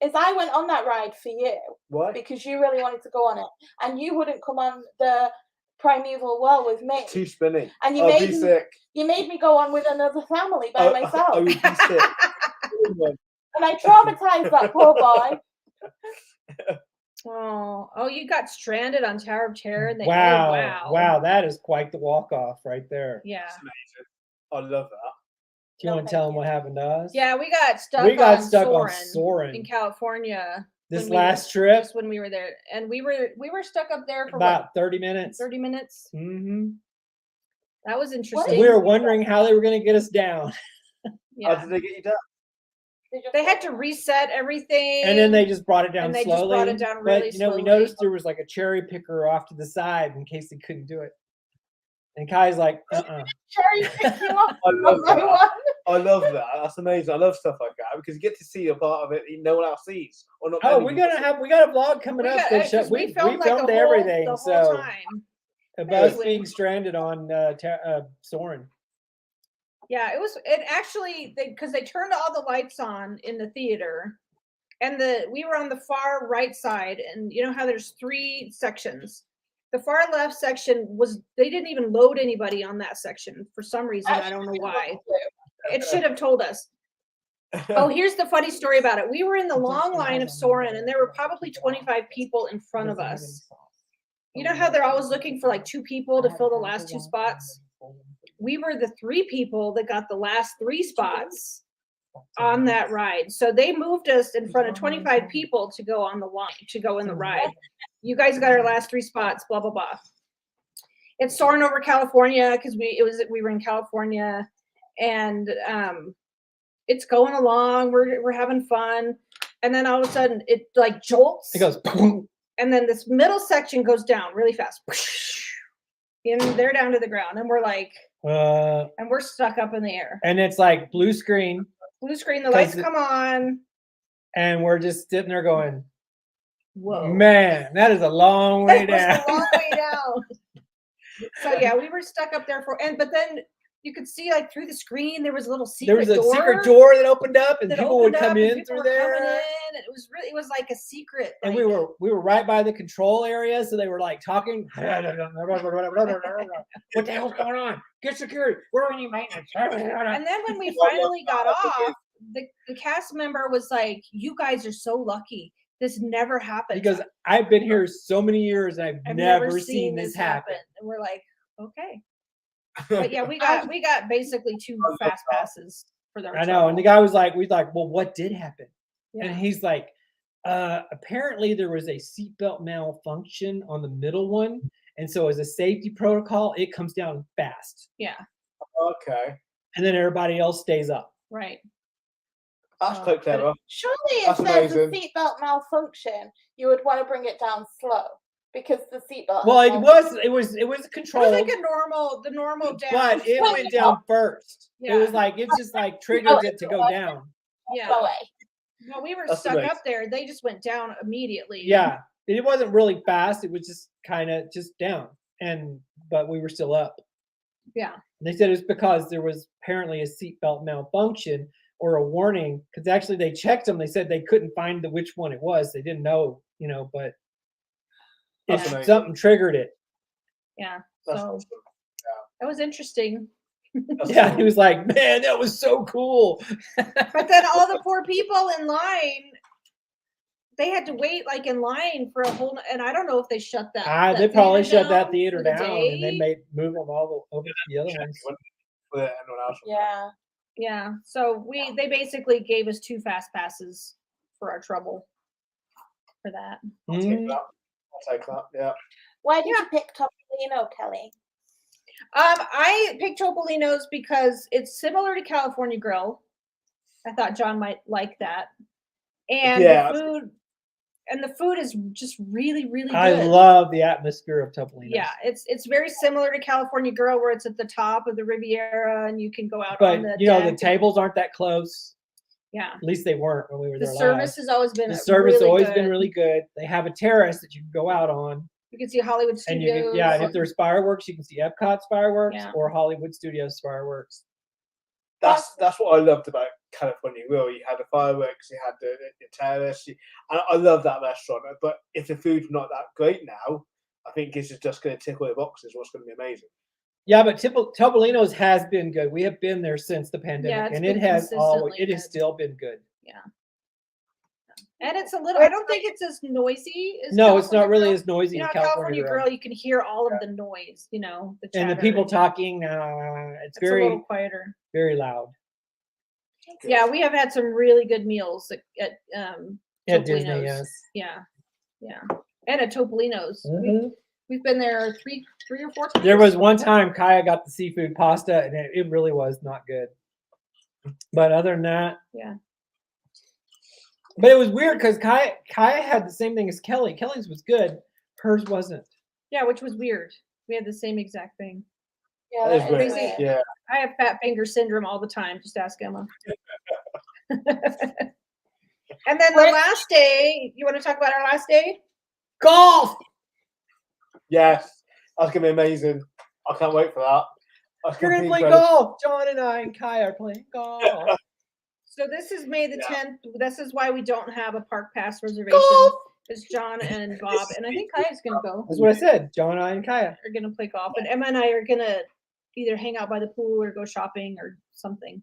Is I went on that ride for you. What? Because you really wanted to go on it, and you wouldn't come on the Primeval World with me. Too spinny. And you I'll be sick. You made me go on with another family by myself. I would be sick. And I traumatized that poor boy. Oh, you got stranded on Tower of Terror. Wow, that is quite the walk off right there. Yeah. That's amazing. I love that. Do you want to tell them what happened to us? Yeah, we got stuck on Soarin' in California. This last trip, just when we were there, and we were stuck up there for about 30 minutes. 30 minutes. Mm-hmm. That was interesting. We were wondering how they were going to get us down. How did they get you down? They had to reset everything, and then they just brought it down and they slowly. Just brought it down really slowly. We noticed there was like a cherry picker off to the side in case they couldn't do it. And Kai's like, cherry picking off. I love that. That's amazing. I love stuff like that because you get to see a part of it that no one else sees. Or not. Oh, we got a vlog coming up. We filmed everything. The whole time. About us being stranded on Soarin'. Yeah, it actually because they turned all the lights on in the theater, and we were on the far right side, and you know how there's 3 sections. The far left section they didn't even load anybody on that section for some reason. I don't know why. It should have told us. Oh, here's the funny story about it. We were in the long line of Soarin', and there were probably 25 people in front of us. You know how they're always looking for like 2 people to fill the last 2 spots? We were the 3 people that got the last 3 spots on that ride. So they moved us in front of 25 people to go on the line, to go in the ride. You guys got our last 3 spots, blah, blah, blah. It's Soarin' over California because we were in California, and it's going along. We're having fun. And then all of a sudden it like jolts. It goes boom. And then this middle section goes down really fast. And they're down to the ground. And we're like, and we're stuck up in the air. And it's like blue screen. Blue screen, the lights come on. And we're just sitting there going, whoa. Man, that is a long way down. It's a long way down. So yeah, we were stuck up there but then you could see like through the screen there was a little secret door. Secret door that opened up and people would come in through there. And it was like a secret. And we were right by the control area, so they were like talking. What the hell's going on? Get security. We're in maintenance. And then when we finally got off, the cast member was like, "You guys are so lucky. This never happened." Because I've been here so many years and I've never seen this happen. And we're like, okay. But yeah, we got basically 2 fast passes for the. I know, and the guy was like, well, what did happen? Yeah. And he's like, apparently there was a seatbelt malfunction on the middle one, and so as a safety protocol, it comes down fast. Yeah. Okay. And then everybody else stays up. Right. That's quite clever. Surely, if there's a seatbelt malfunction, you would want to bring it down slow. Because the seatbelt. Well, it was controlled. It was like the normal down. But it went down first. Yeah. It was like it just like triggers it to go down. Yeah. Well, we were stuck up there. They just went down immediately. Yeah, it wasn't really fast. It was just kind of just down, but we were still up. Yeah. And they said it's because there was apparently a seatbelt malfunction or a warning. Because actually, they checked them. They said they couldn't find which one it was. They didn't know, but. Something triggered it. Yeah. So that was interesting. Yeah, he was like, man, that was so cool. But then all the poor people in line, they had to wait like in line for a whole, and I don't know if they shut that. They probably shut that theater down and they move them all over to the other ones. Yeah. Yeah. So they basically gave us 2 fast passes for our trouble for that. Mm-hmm. I'll take that, yeah. Why did you pick Topolino, Kelly? I picked Topolino's because it's similar to California Grill. I thought John might like that. And the food is just really, really good. I love the atmosphere of Topolino's. Yeah, it's very similar to California Grill, where it's at the top of the Riviera and you can go out but on the the tables aren't that close. Yeah. At least they weren't when we were The there service live. has always been The service has really always good. been really good. They have a terrace that you can go out on. You can see Hollywood And Studios. you can, yeah, and if there's fireworks, you can see Epcot's fireworks Yeah. or Hollywood Studios fireworks. That's what I loved about California Grill. You had the fireworks, you had the terrace. I love that restaurant. But if the food's not that great now, I think this is just going to tickle the boxes. What's going to be amazing? Yeah, but Topolino's has been good. We have been there since the pandemic, and it has still been good. Yeah. And it's a little. I don't think it's as noisy as. No, it's not really as noisy you know, as California Grill. You can hear all of the noise. You know, the chatter. And the people talking. It's very a little quieter. Very loud. Yeah, we have had some really good meals at Disney. Yes. Yeah, and at Topolino's. Mm-hmm. We've been there three or four times. There was one time Kaya got the seafood pasta, and it really was not good. But other than that, yeah. But it was weird because Kaya had the same thing as Kelly. Kelly's was good, hers wasn't. Yeah, which was weird. We had the same exact thing. Yeah, that is crazy. Yeah. I have fat finger syndrome all the time. Just ask Emma. And then the last day, you want to talk about our last day? Golf! Yes, that's going to be amazing. I can't wait for that. You're going to play golf. John and I and Kai are playing golf. So this is May the 10th. This is why we don't have a park pass reservation. It's John and Bob. And I think Kaya's going to go. That's what I said. John and I and Kaya are going to play golf. And Emma and I are going to either hang out by the pool or go shopping or something.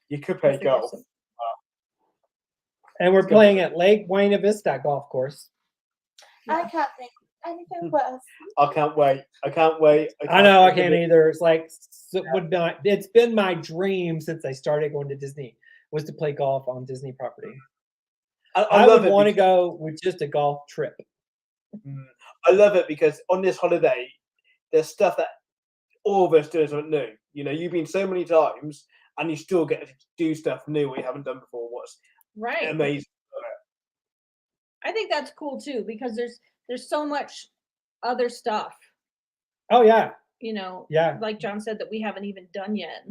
You could play golf. And we're playing at Lake Buena Vista Golf Course. I can't think anything worse. I can't wait. I know I can't either. It's like it's been my dream since I started going to Disney was to play golf on Disney property. I would want to go with just a golf trip. I love it because on this holiday, there's stuff that all of us do something new. You know, you've been so many times and you still get to do stuff new we haven't done before. What's amazing. I think that's cool too because there's so much other stuff. Oh yeah. You know, yeah. Like John said that we haven't even done yet.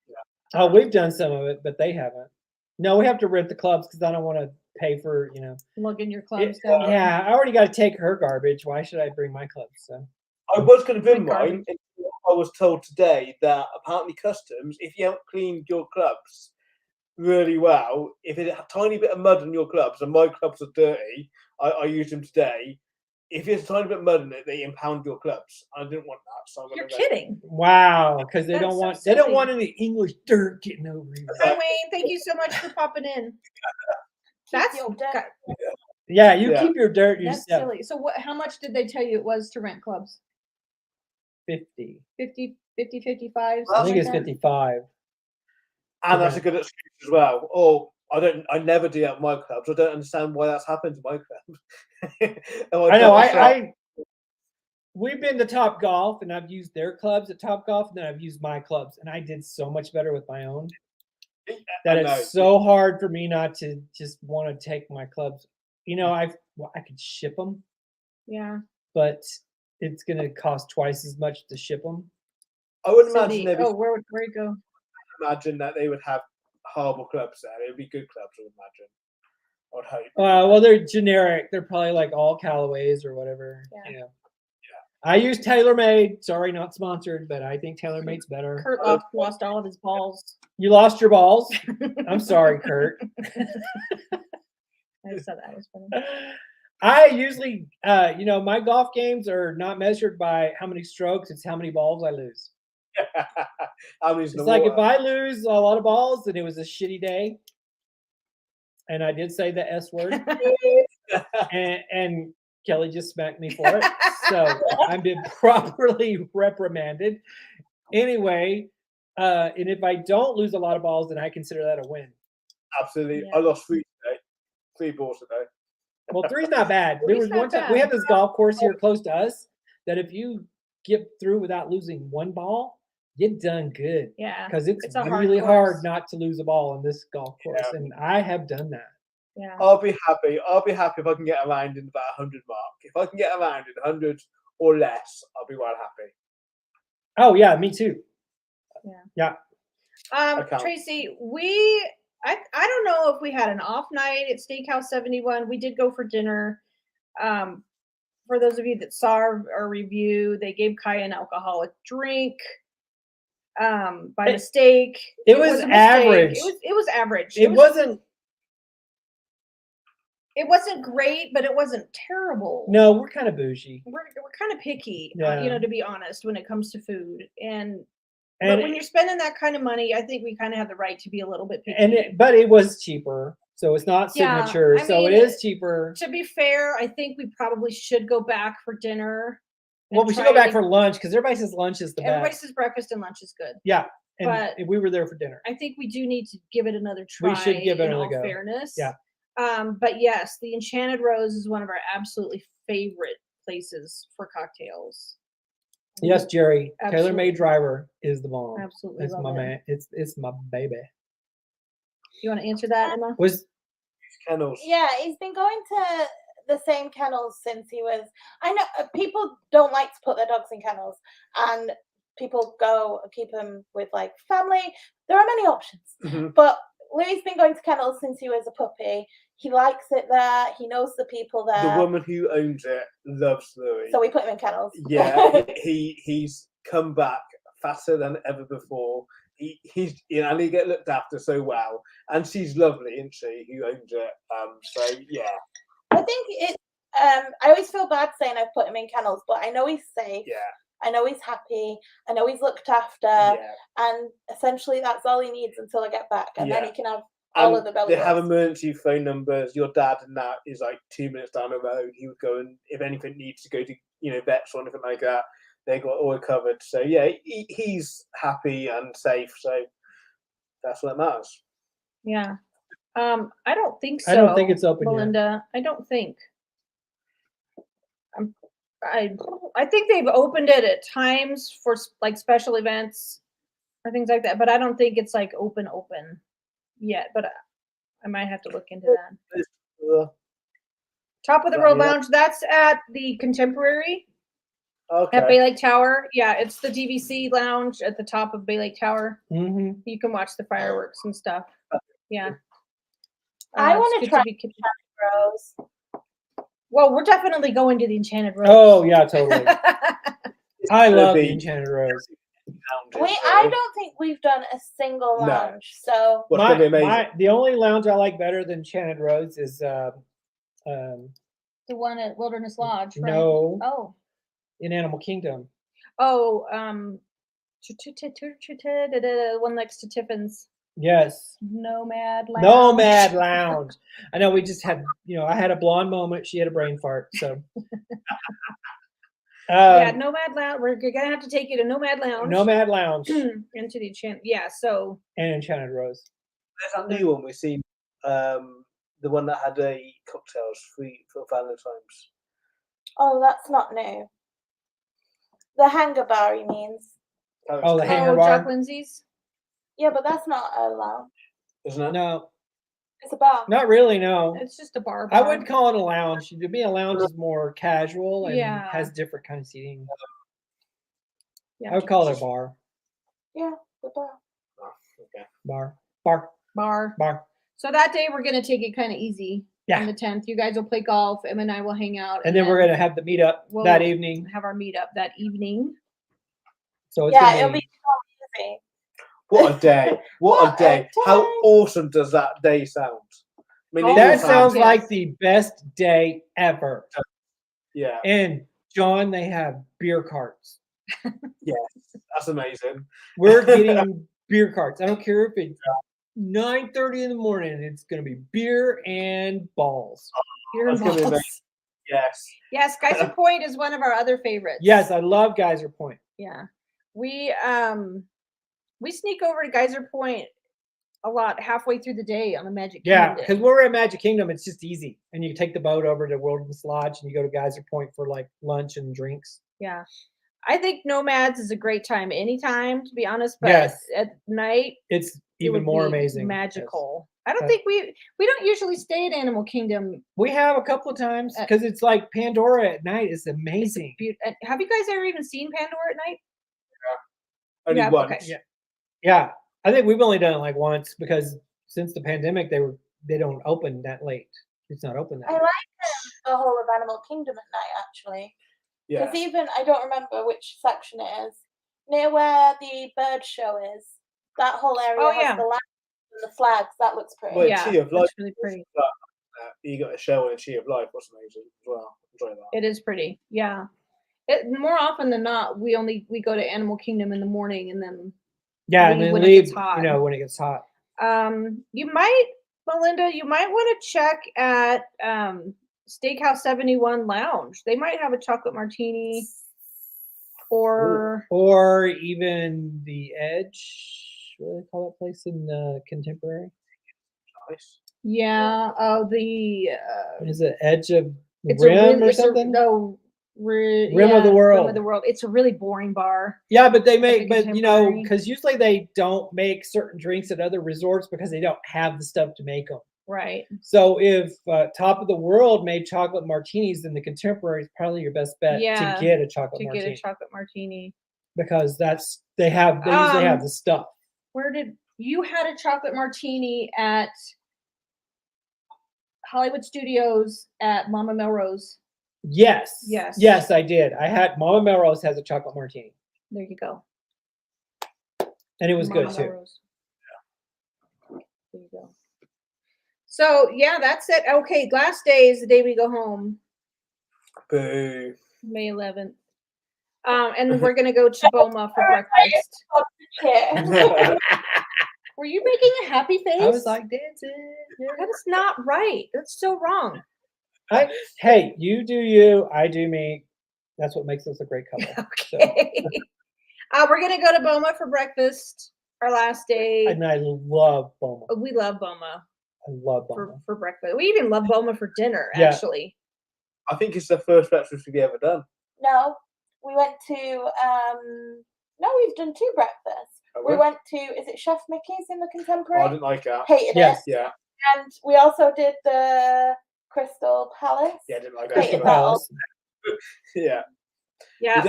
Yeah. Oh, we've done some of it, but they haven't. No, we have to rent the clubs because I don't want to pay for, lugging your clubs down. Yeah, I already got to take her garbage. Why should I bring my clubs? So I was going to bring mine. I was told today that apparently customs, if you haven't cleaned your clubs really well, if it's a tiny bit of mud on your clubs, and my clubs are dirty, I used them today. If there's a tiny bit of mud in it, they impound your clubs. I didn't want that, so you're kidding. Wow, because they don't want any English dirt getting over you. Hi Wayne, thank you so much for popping in. That's yeah, you keep your dirt yourself. That's silly. So how much did they tell you it was to rent clubs? 50. 55. I think it's 55. And that's a good excuse as well. Oh, I never do that at my clubs. I don't understand why that's happened to my clubs. I know. We've been to Top Golf, and I've used their clubs at Top Golf, and then I've used my clubs, and I did so much better with my own. That it's so hard for me not to just want to take my clubs. I could ship them. Yeah. But it's going to cost twice as much to ship them. I would imagine where'd it go? Imagine that they would have horrible clubs there. It would be good clubs, I would imagine. I would hope. Well, they're generic. They're probably like all Callaways or whatever. Yeah. I use TaylorMade. Sorry, not sponsored, but I think TaylorMade's better. Kurt lost all of his balls. You lost your balls? I'm sorry, Kurt. I just thought that was funny. I usually, my golf games are not measured by how many strokes. It's how many balls I lose. It's like if I lose a lot of balls, then it was a shitty day. And I did say the S word. and Kelly just smacked me for it. So I've been properly reprimanded. Anyway, and if I don't lose a lot of balls, then I consider that a win. Absolutely. Yeah. I lost 3 today. 3 balls today. Well, 3's not bad. There was one time we have this golf course here close to us that if you get through without losing 1 ball, you've done good. Yeah. Because it's really hard not to lose a ball on this golf course. Yeah. And I have done that. Yeah. I'll be happy if I can get around in about 100 mark. If I can get around in 100 or less, I'll be well happy. Oh yeah, me too. Yeah. Tracy, we I don't know if we had an off night at Steakhouse 71. We did go for dinner. For those of you that saw our review, they gave Kaya an alcoholic drink by mistake. It was average. It was average. It wasn't great, but it wasn't terrible. No, we're kind of bougie. We're kind of picky, Yeah. to be honest, when it comes to food. But when you're spending that kind of money, I think we kind of have the right to be a little bit picky. But it was cheaper, so it's not signature. Yeah, so it is cheaper. To be fair, I think we probably should go back for dinner. Well, we should go back for lunch because everybody says lunch is the best. Everybody says breakfast and lunch is good. Yeah, but we were there for dinner. I think we do need to give it another try. We should give it another go. Fairness. Yeah. But yes, the Enchanted Rose is one of our absolutely favorite places for cocktails. Yes, Jerry. Absolutely. Tailor-made driver is the bomb. Absolutely. It's my man. It's my baby. You want to answer that, Emma? Kennels. Yeah, he's been going to the same kennels since he was. I know people don't like to put their dogs in kennels, and people go keep them with like family. There are many options, but Louis's been going to kennels since he was a puppy. He likes it there. He knows the people there. The woman who owns it loves Louis. So we put him in kennels. Yeah, he's come back faster than ever before. He's and he get looked after so well, and she's lovely, isn't she? Who owns it? So yeah. I think it. I always feel bad saying I've put him in kennels, but I know he's safe. Yeah. I know he's happy. I know he's looked after, and essentially that's all he needs until I get back, and then he can have all of the belly. They have emergency phone numbers. Your dad and that is like 2 minutes down the road. He would go, and if anything needs to go to vets or anything like that, they got all covered. So yeah, he's happy and safe. So that's what matters. Yeah. I don't think so. I don't think it's open Melinda. Yet. I don't think. I think they've opened it at times for like special events or things like that, but I don't think it's like open yet. But I might have to look into that. Top of the World Lounge. That's at the Contemporary. Okay. At Bay Lake Tower. Yeah, it's the DVC lounge at the top of Bay Lake Tower. Mm-hmm. You can watch the fireworks and stuff. Yeah. I want to try Enchanted Rose. Well, we're definitely going to the Enchanted Rose. Oh, yeah, totally. I love the Enchanted Rose. I don't think we've done a single lounge. So the only lounge I like better than Enchanted Rose is the one at Wilderness Lodge, right? No. Oh. In Animal Kingdom. Oh, one next to Tiffin's. Yes. Nomad Lounge. Nomad Lounge. I know we just had, I had a blonde moment. She had a brain fart. So. Yeah, Nomad Lounge. We're gonna have to take you to Nomad Lounge. Nomad Lounge. Into the Enchanted. Yeah. So. And Enchanted Rose. There's that new one we've seen. The one that had a cocktails free for Valentine's. Oh, that's not new. The Hangar Bar, he means. Oh, the Hangar Bar. Jack Lindsay's. Yeah, but that's not a lounge. Isn't it? No. It's a bar. Not really, no. It's just a bar. I wouldn't call it a lounge. To me, a lounge is more casual and has different kind of seating. Yeah, I would call it a bar. Yeah, the bar. Oh, okay. Bar. So that day we're gonna take it kind of easy. Yeah. On the 10th, you guys will play golf. Emma and I will hang out. And then we're gonna have the meetup that evening. Have our meetup that evening. So it's it'll be so easy. What a day! What a day! How awesome does that day sound? I mean, that sounds like the best day ever. Yeah. And John, they have beer carts. Yes, that's amazing. We're getting beer carts. I don't care if it's 9:30 in the morning. It's gonna be beer and balls. Beer and balls. Yes. Yes, Geyser Point is one of our other favorites. Yes, I love Geyser Point. Yeah, we sneak over to Geyser Point a lot halfway through the day on the Magic Kingdom. Yeah, because we're at Magic Kingdom, it's just easy. And you take the boat over to Wilderness Lodge and you go to Geyser Point for like lunch and drinks. Yeah. I think Nomads is a great time anytime, to be honest. But at night, it's even more amazing. Magical. Yes. I don't think we don't usually stay at Animal Kingdom. We have a couple of times because it's like Pandora at night is amazing. Have you guys ever even seen Pandora at night? Yeah. Only once. Okay. Yeah. I think we've only done it like once because since the pandemic, they don't open that late. It's not open that I late. like the whole of Animal Kingdom at night, actually. Yeah. Because even, I don't remember which section it is, near where the bird show is, that whole area has the lights and the flags. That looks pretty. Well, Yeah, Sea of Life, it's really pretty. you got a show in Sea of Life, was amazing as well. Enjoy that. It is pretty. Yeah. More often than not, we go to Animal Kingdom in the morning and then and then when leave. it gets hot. When it gets hot. You might, Melinda, want to check at Steakhouse 71 Lounge. They might have a chocolate martini, or even the Edge. What do they call that place in Contemporary? Nice. Yeah. Oh, the is it Edge of the Rim or something? Rim of the World. Rim of the World. It's a really boring bar. Yeah, but they make, because usually they don't make certain drinks at other resorts because they don't have the stuff to make them. Right. So if Top of the World made chocolate martinis, then the Contemporary is probably your best bet to get a chocolate martini. Because they usually have the stuff. Where did you had a chocolate martini at Hollywood Studios at Mama Melrose? Yes, I did. I had Mama Melrose has a chocolate martini. There you go. And it was Mama good too. Melrose. Yeah. There you go. So yeah, that's it. Okay, last day is the day we go home. Boo. May 11th. And then we're gonna go to Boma for breakfast. Were you making a happy face? I was like dancing. Yeah. That is not right. That's so wrong. Hey, you do you, I do me. That's what makes us a great couple. Okay. So. We're gonna go to Boma for breakfast. Our last day. And I love Boma. We love Boma. I love Boma for breakfast. We even love Boma for dinner. Actually. I think it's the first breakfast we've ever done. No, we went to. No, we've done 2 breakfasts. We went to. Is it Chef Mickey's in the Contemporary? I didn't like that. Hated it. Yeah. And we also did the Crystal Palace. Yeah, I didn't like Crystal Palace. Yeah. Yeah.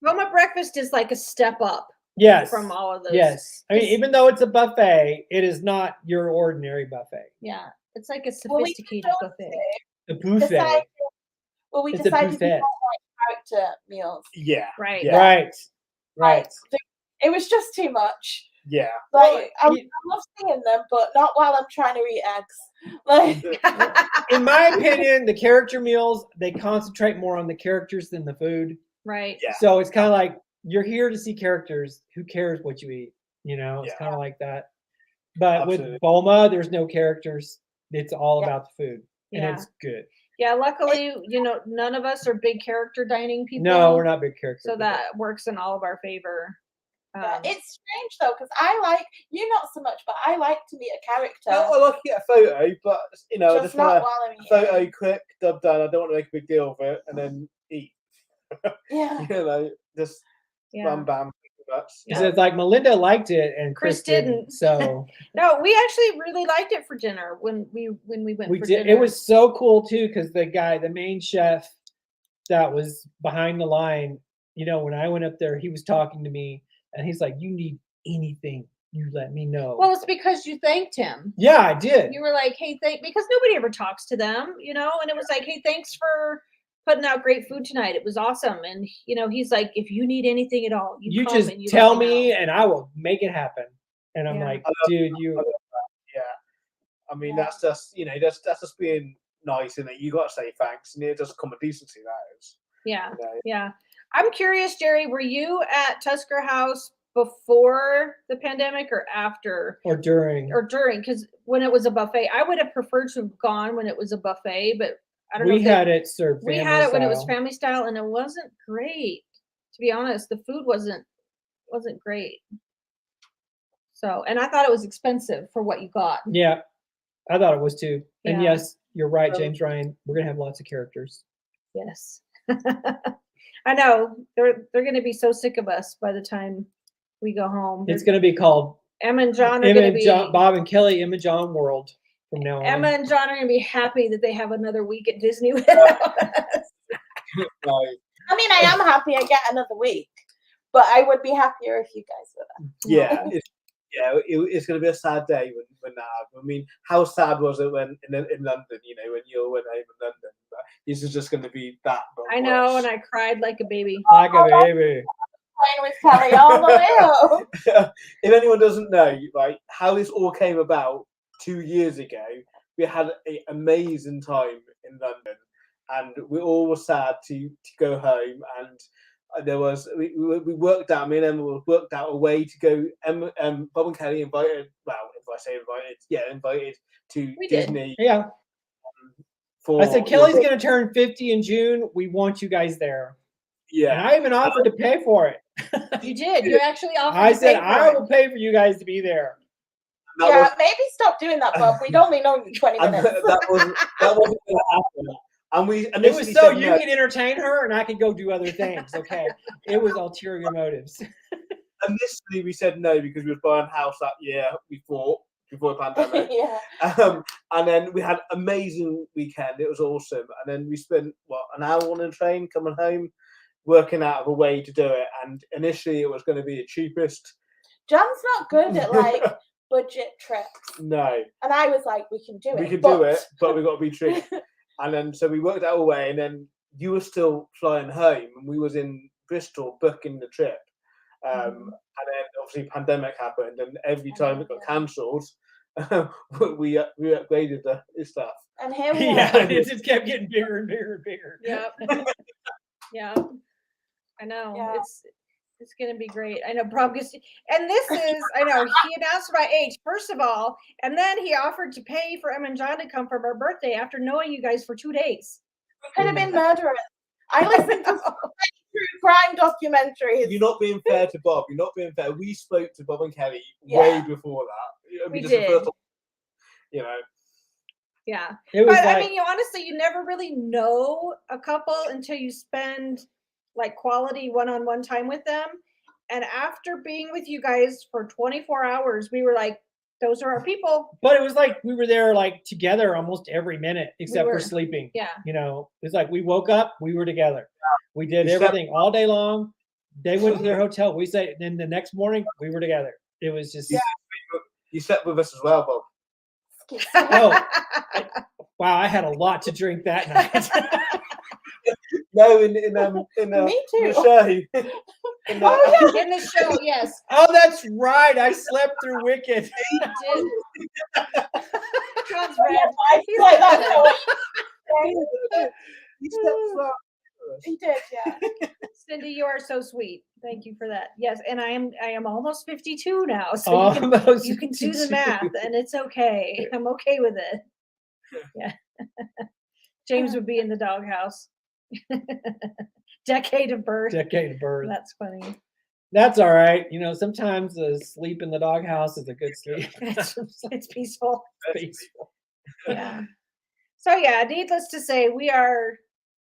Boma breakfast is like a step up. Yes. From all of those. Yes. I mean, even though it's a buffet, it is not your ordinary buffet. Yeah. It's like a sophisticated buffet. A buffet. We decided we don't like character meals. Yeah. Right. Yeah. Right. It was just too much. Yeah. Like, I love seeing them, but not while I'm trying to eat eggs. Like, in my opinion, the character meals, they concentrate more on the characters than the food. Right. Yeah. So it's kind of like, you're here to see characters. Who cares what you eat? It's kind of like that. But with Boma, there's no characters. It's all about the food. And it's good. Yeah, luckily, none of us are big character dining people. No, we're not big characters. So that works in all of our favor. It's strange though, because I like you not so much, but I like to meet a character. I like to get a photo, but I just want a photo quick, done. I don't want to make a big deal of it, and then eat. Yeah. Just bam, bam. It's like Melinda liked it and Chris didn't. So no, we actually really liked it for dinner when we went. We did. It was so cool too because the main chef that was behind the line. When I went up there, he was talking to me. And he's like, you need anything, you let me know. Well, it's because you thanked him. Yeah, I did. You were like, hey, because nobody ever talks to them, and it was like, hey, thanks for putting out great food tonight. It was awesome. And, he's like, if you need anything at all, you just tell me and I will make it happen. And I'm like, dude, you. Yeah. I mean, that's just, that's just being nice, and you got to say thanks. And it does come with decency, that is. Yeah. Yeah. I'm curious, Jerry, were you at Tusker House before the pandemic or after? Or during? Because when it was a buffet, I would have preferred to have gone when it was a buffet, but I don't know. We had it served family style. We had it when it was family style, and it wasn't great. To be honest, the food wasn't great. So, and I thought it was expensive for what you got. Yeah, I thought it was too. And yes, you're right, James Ryan. We're going to have lots of characters. Yes. I know they're going to be so sick of us by the time we go home. It's going to be called Emma and John are going to be Bob and Kelly, Emma John World from now on. Emma and John are going to be happy that they have another week at Disney with us. I mean, I am happy I get another week, but I would be happier if you guys were there. Yeah, yeah, it's going to be a sad day when that happened. I mean, how sad was it when in London, you know, when you went home in London? But this is just going to be that. I know, and I cried like a baby. Like a baby. Playing with Kelly all the way home. If anyone doesn't know, like how this all came about 2 years ago, we had an amazing time in London, and we all were sad to go home. And there was we worked out. Me and Emma worked out a way to go. Bob and Kelly invited. Well, if I say invited, yeah, invited to Disney. Yeah. I said Kelly's going to turn 50 in June. We want you guys there. Yeah. And I even offered to pay for it. You did. You actually offered. I said I will pay for you guys to be there. Yeah, maybe stop doing that, Bob. We'd only known you 20 minutes. that wasn't going to happen. And it was so you could entertain her and I could go do other things. Okay. It was ulterior motives. Initially, we said no because we were buying a house that year before the pandemic. Yeah. And then we had an amazing weekend. It was awesome. And then we spent, an hour on a train coming home, working out of a way to do it. And initially, it was going to be the cheapest. John's not good at, like, budget trips. No. And I was like, we can do it. We can do it, but we've got to be cheap. And then, so we worked out a way, and then you were still flying home, and we was in Bristol booking the trip. And then, obviously, pandemic happened, and every time it got cancelled, we upgraded the stuff. And here we are. Yeah, it just kept getting bigger and bigger and bigger. Yep. Yeah. I know. Yeah. It's going to be great. I know and this is, I know, he announced my age, first of all, and then he offered to pay for Emma and John to come for our birthday after knowing you guys for 2 days. We could have been murderers. I listened to true crime documentaries. You're not being fair to Bob. You're not being fair. We spoke to Bob and Kelly way before that. We did. You know. Yeah. It was I mean, honestly, you never really know a couple until you spend like quality one-on-one time with them. And after being with you guys for 24 hours, we were like, those are our people. But it was like we were there like together almost every minute except for sleeping. Yeah. You know, it's like we woke up, we were together. We did everything all day long. They went to their hotel. We said, then the next morning we were together. It was just. Yeah. You slept with us as well, Bob. Wow, I had a lot to drink that night. No, in Me too. the show. In the show, yes. Oh, that's right. I slept through Wicked. He did. John's red. He's like that. He did, yeah. Cindy, you are so sweet. Thank you for that. Yes, and I am almost 52 now, so you can do the math, and it's okay. I'm okay with it. Yeah. James would be in the doghouse. Decade of birth. That's funny. That's all right. You know, sometimes the sleep in the doghouse is a good sleep. It's peaceful. It's peaceful. Yeah. So yeah, needless to say, we are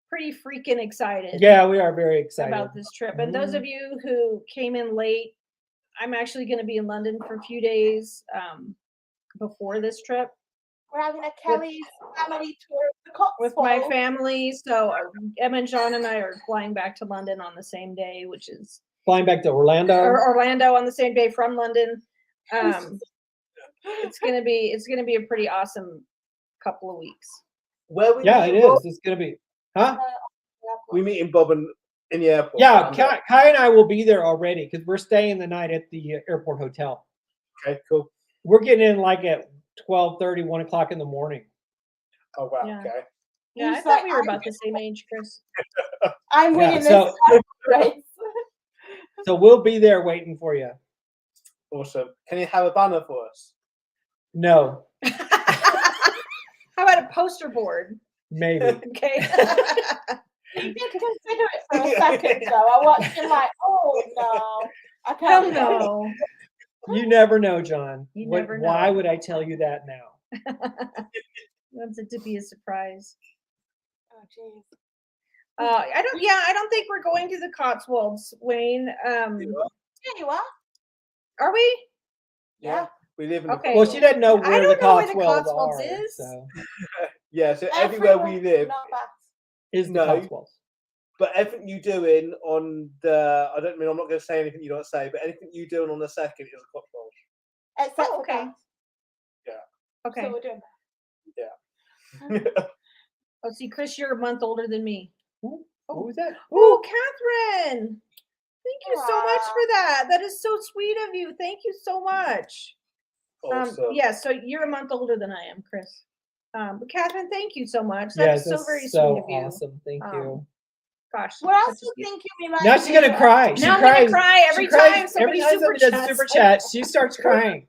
pretty freaking excited. Yeah, we are very excited about this trip. And those of you who came in late, I'm actually going to be in London for a few days before this trip. We're having a Kelly's family tour of the Cotswolds with my family. So Emma and John and I are flying back to London on the same day, which is flying back to Orlando. Orlando on the same day from London. It's gonna be a pretty awesome couple of weeks. Where we it is. It's gonna be, huh? We meeting Bob in the airport. Yeah, Kai and I will be there already because we're staying the night at the airport hotel. Okay, cool. We're getting in like at 12:30, 1 o'clock in the morning. Oh wow! Yeah. Okay. Yeah, I thought we were about the same age, Chris. I'm winning this race. So we'll be there waiting for you. Awesome. Can you have a banner for us? No. How about a poster board? Maybe. Okay. You did consider it for a second, though. I watched him like, oh no, I can't know. You never know, John. You never know. Why would I tell you that now? Wants it to be a surprise. Oh jeez. I don't think we're going to the Cotswolds, Wayne. Yeah, you are. Are we? Yeah. We live in okay. Well, she doesn't know where the Cotswolds are. Is. So. Yeah, so everywhere we live is the Cotswolds. But everything you doing on the, I'm not going to say anything you don't say, but anything you doing on the second is a Cotswolds. Except Oh, for okay. that. Okay. So we're doing Oh, see, Chris, you're a month older than me. What was that? Oh, Catherine. Thank you so much Aw. for that. That is so sweet of you. Thank you so much. Awesome. Yeah, so you're a month older than I am, Chris. But Catherine, thank you so much. Yes, That's so that's very so sweet of you. awesome. Thank you. Gosh. What else that's do just you beautiful. think you might Now she's gonna cry. She Now I'm cries. gonna cry every She cries time somebody somebody does super chat. She starts crying.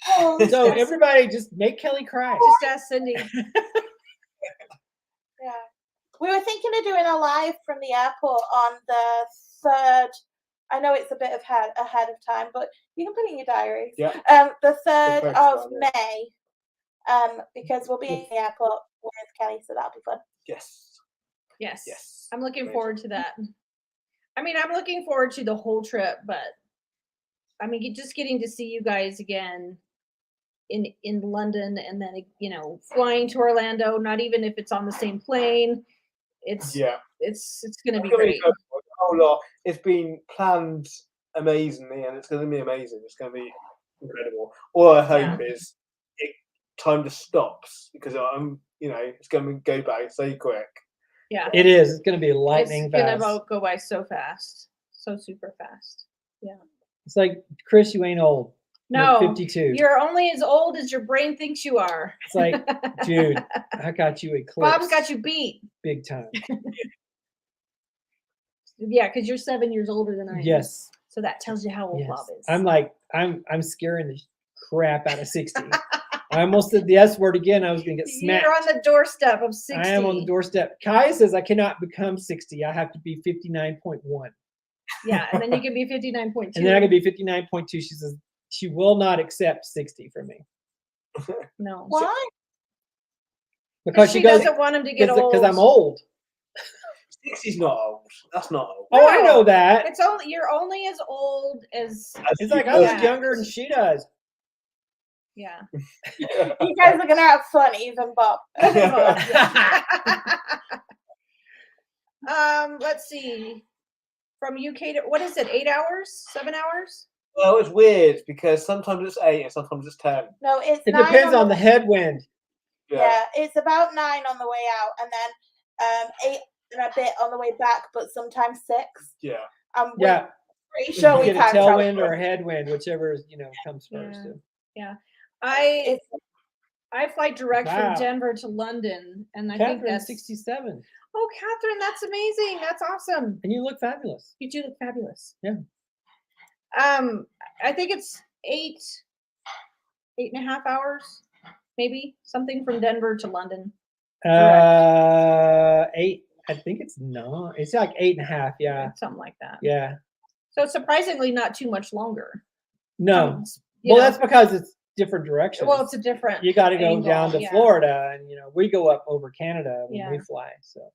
Oh, So Yes. everybody, just make Kelly cry. Just ask Cindy. yeah. We were thinking of doing a live from the airport on the 3rd. I know it's a bit of ahead of time, but you can put it in your diary. Yeah. The 3rd Perfect of time, May. Because we'll be in the airport with Kelly, so that'll be fun. Yes. Yes. Yes. I'm looking Amazing. forward to that. I mean, I'm looking forward to the whole trip, but I mean, just getting to see you guys again in London, and then flying to Orlando. Not even if it's on the same plane. It's gonna be great. A whole lot. It's been planned amazingly, and it's going to be amazing. It's going to be incredible. All I hope is time just stops, because it's going to go by so quick. Yeah, It is. It's going to be lightning It's fast. gonna go by so fast, so super fast. Yeah. It's like, Chris, you ain't old. No, You're 52. You're only as old as your brain thinks you are. It's like, dude, I got you eclipsed. Bob's got you beat. Big time. Yeah, because you're 7 years older than I am. Yes. So that tells you how old Yes. Bob is. I'm like, I'm scaring the crap out of 60. I almost said the S word again. I was going to get smacked. You're on the doorstep of 60. I am on the doorstep. Kai says I cannot become 60. I have to be 59.1. Yeah, and then you can be 59.2. And then I can be 59.2. She says she will not accept 60 from me. No. Why? Because she goes, doesn't want him to get old. Because I'm old. 60's not old. That's not old. Oh, I know that. It's only you're only as old as. It's like I look younger than she does. Yeah. You guys are gonna have fun, even Bob. Let's see. From UK to what is it? 8 hours? 7 hours? Well, it's weird because sometimes it's 8 and sometimes it's 10. No, it's. It depends on the headwind. Yeah, it's about 9 on the way out, and then 8 and a bit on the way back, but sometimes 6. Yeah. Yeah. Pretty sure we get a time tailwind travel. or a headwind, whichever comes first. Yeah. I fly direct from Denver to London, and I think that's 67. Oh, Catherine, that's amazing. That's awesome. And you look fabulous. You do look fabulous. Yeah. I think it's 8.5 hours, maybe something from Denver to London. 8. I think it's not. It's like 8.5. Yeah. Something like that. Yeah. So surprisingly, not too much longer. No. That's because it's different directions. Well, it's a different. You got to go down to Florida, and we go up over Canada when we fly. So.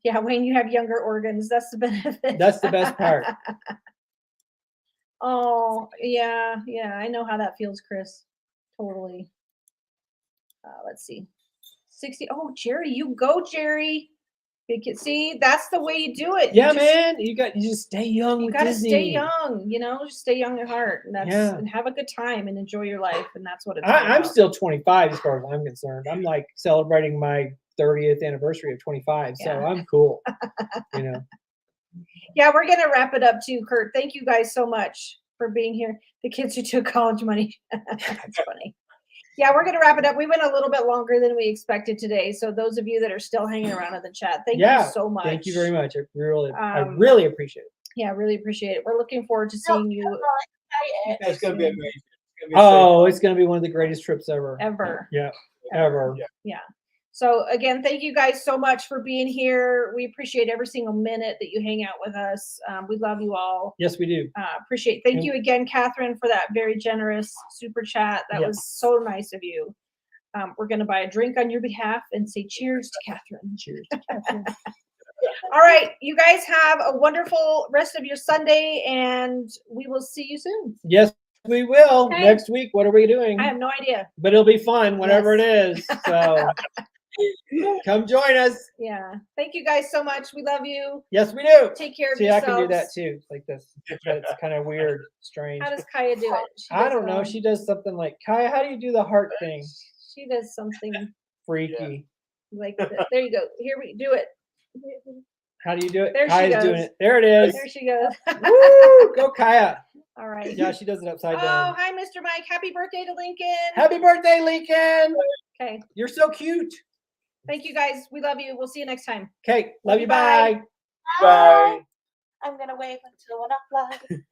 Yeah, when you have younger organs, that's the benefit. That's the best part. Oh, yeah. I know how that feels, Chris. Totally. Let's see. 60. Oh, Jerry, you go, Jerry. See, that's the way you do it. Yeah, man. You just stay young. You got to stay young. Just stay young at heart, and and have a good time and enjoy your life, and that's what it's. I'm still 25 as far as I'm concerned. I'm like celebrating my 30th anniversary of 25, so I'm cool. Yeah, we're gonna wrap it up too, Kurt. Thank you guys so much for being here. The kids who took college money. That's funny. Yeah, we're gonna wrap it up. We went a little bit longer than we expected today. So those of you that are still hanging around in the chat, thank you so much. Thank you very much. I really appreciate it. Yeah, really appreciate it. We're looking forward to seeing you. It's gonna be amazing. It's gonna be one of the greatest trips ever. Yeah. Ever. Yeah. So again, thank you guys so much for being here. We appreciate every single minute that you hang out with us. We love you all. Yes, we do. Appreciate. Thank you again, Catherine, for that very generous super chat. That was so nice of you. We're going to buy a drink on your behalf and say cheers to Catherine. Cheers to Catherine. All right. You guys have a wonderful rest of your Sunday, and we will see you soon. Yes, we will. Okay. Next week, what are we doing? I have no idea. But it'll be fun, whatever it is. So Come join us. Yeah. Thank you guys so much. We love you. Yes, we do. Take care of See, I yourselves. can do that too, like this. It's kind of weird, strange. How does Kaya do it? She I does don't it know. all. She does something like, Kaya, how do you do the heart thing? She does something Freaky. like that. There you go. Here we do it. How do you do it? There she Kaya's goes. doing it. There it is. There she goes. Woo! Go Kaya. All right. Yeah, she does it upside Oh, down. hi, Mr. Mike. Happy birthday to Lincoln. Happy birthday, Lincoln. Okay. You're so cute. Thank you guys. We love you. We'll see you next time. Okay. Love you. Bye. Bye. Bye. I'm gonna wave until we're not live.